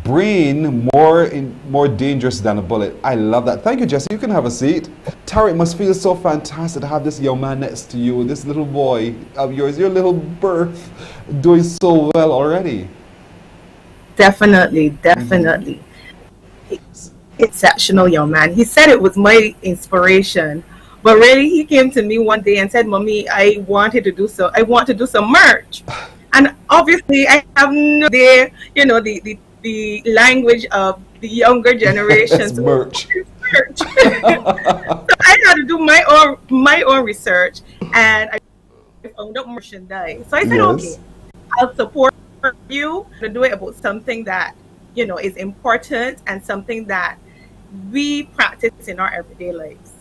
Brain more dangerous than a bullet. I love that. Thank you, Jesse. You can have a seat. Tara, it must feel so fantastic to have this young man next to you, this little boy of yours, your little birth, doing so well already. Definitely, definitely. Exceptional young man. He said it was my inspiration, but really he came to me one day and said, "Mommy, I want to do some merch." And obviously I have no idea, the language of the younger generation. Merch. So I had to do my own research, and I found out merchandise. So I said, okay, I'll support you to do it about something that, you know, is important and something that we practice in our everyday lives.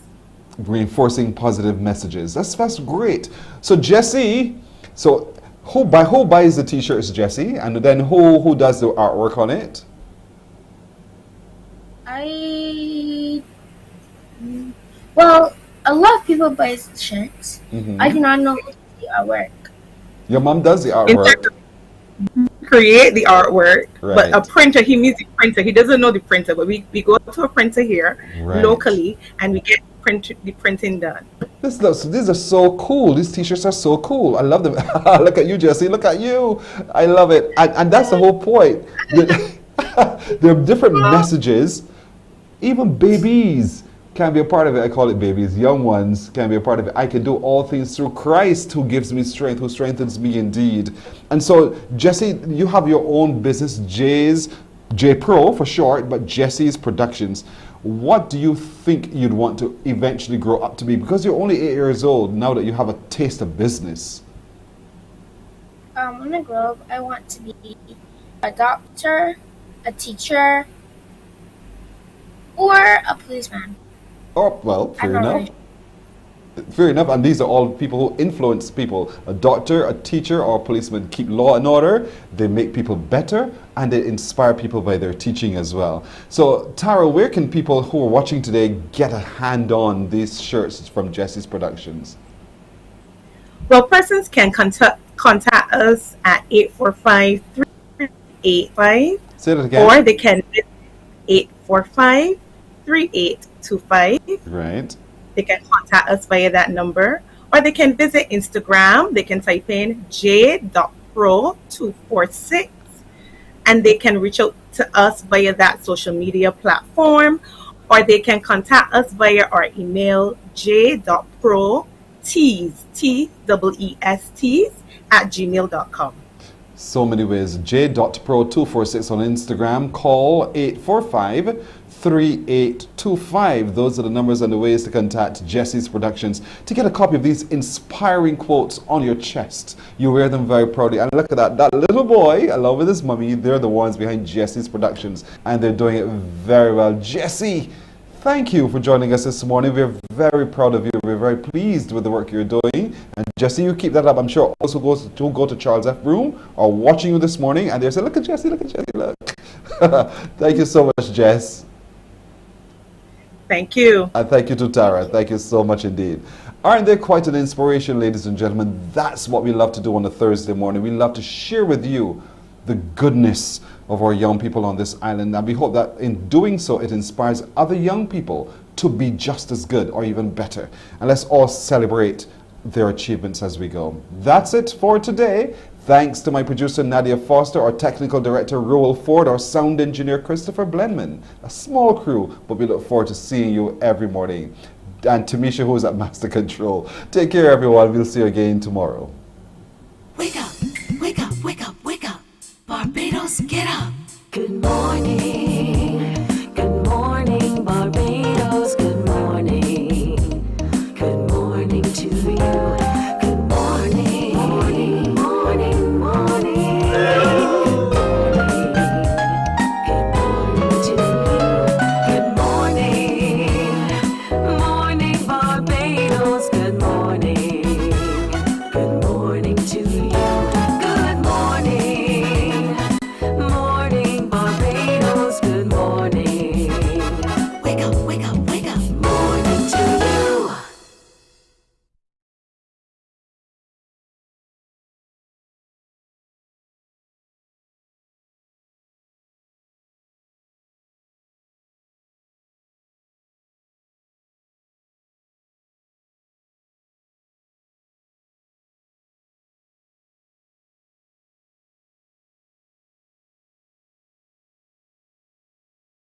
Reinforcing positive messages. That's great. So Jessie, so who buys the t-shirts, Jessie? And then who does the artwork on it? Well, a lot of people buy shirts. I do not know the artwork. Your mom does the artwork. Create the artwork, Right. but a printer, he means the printer. He doesn't know the printer, but we go to a printer here Right. locally, and we get the printing done. These are so cool. These t-shirts are so cool. I love them. Look at you, Jessie. Look at you. I love it. And that's the whole point. There are different messages. Even babies can be a part of it. I call it babies. Young ones can be a part of it. I can do all things through Christ who gives me strength, who strengthens me indeed. And so, Jessie, you have your own business, J Pro for short, but Jessie's Productions. What do you think you'd want to eventually grow up to be? Because you're only 8 years old now that you have a taste of business. When I grow up, I want to be a doctor, a teacher, or a policeman. Oh, well, fair enough. Fair enough. And these are all people who influence people. A doctor, a teacher, or a policeman keep law and order. They make people better, and they inspire people by their teaching as well. So, Tara, where can people who are watching today get a hand on these shirts from Jessie's Productions? Well, persons can contact us at 845-385. Say that again. Or they can visit 845-3825. Right. They can contact us via that number. Or they can visit Instagram. They can type in j.pro246. And they can reach out to us via that social media platform. Or they can contact us via our email, j.pro@gmail.com. So many ways. j.pro246 on Instagram. Call 845-3825. Those are the numbers and the ways to contact Jessie's Productions to get a copy of these inspiring quotes on your chest. You wear them very proudly. And look at that. That little boy, along with his mummy, they're the ones behind Jessie's Productions. And they're doing it very well. Jessie, thank you for joining us this morning. We're very proud of you. We're very pleased with the work you're doing. And Jessie, you keep that up. I'm sure also who go to Charles F. Room are watching you this morning and they say, look at Jessie, look. Thank you so much, Jess. Thank you. And thank you to Tara. Thank you so much indeed. Aren't they quite an inspiration, ladies and gentlemen? That's what we love to do on a Thursday morning. We love to share with you the goodness of our young people on this island. And we hope that in doing so, it inspires other young people to be just as good or even better. And let's all celebrate their achievements as we go. That's it for today. Thanks to my producer Nadia Foster, our technical director Roel Ford, our sound engineer Christopher Blenman. A small crew, but we look forward to seeing you every morning. And Tamisha, who is at Master Control. Take care, everyone. We'll see you again tomorrow. Wake up, wake up, wake up, wake up. Barbados, get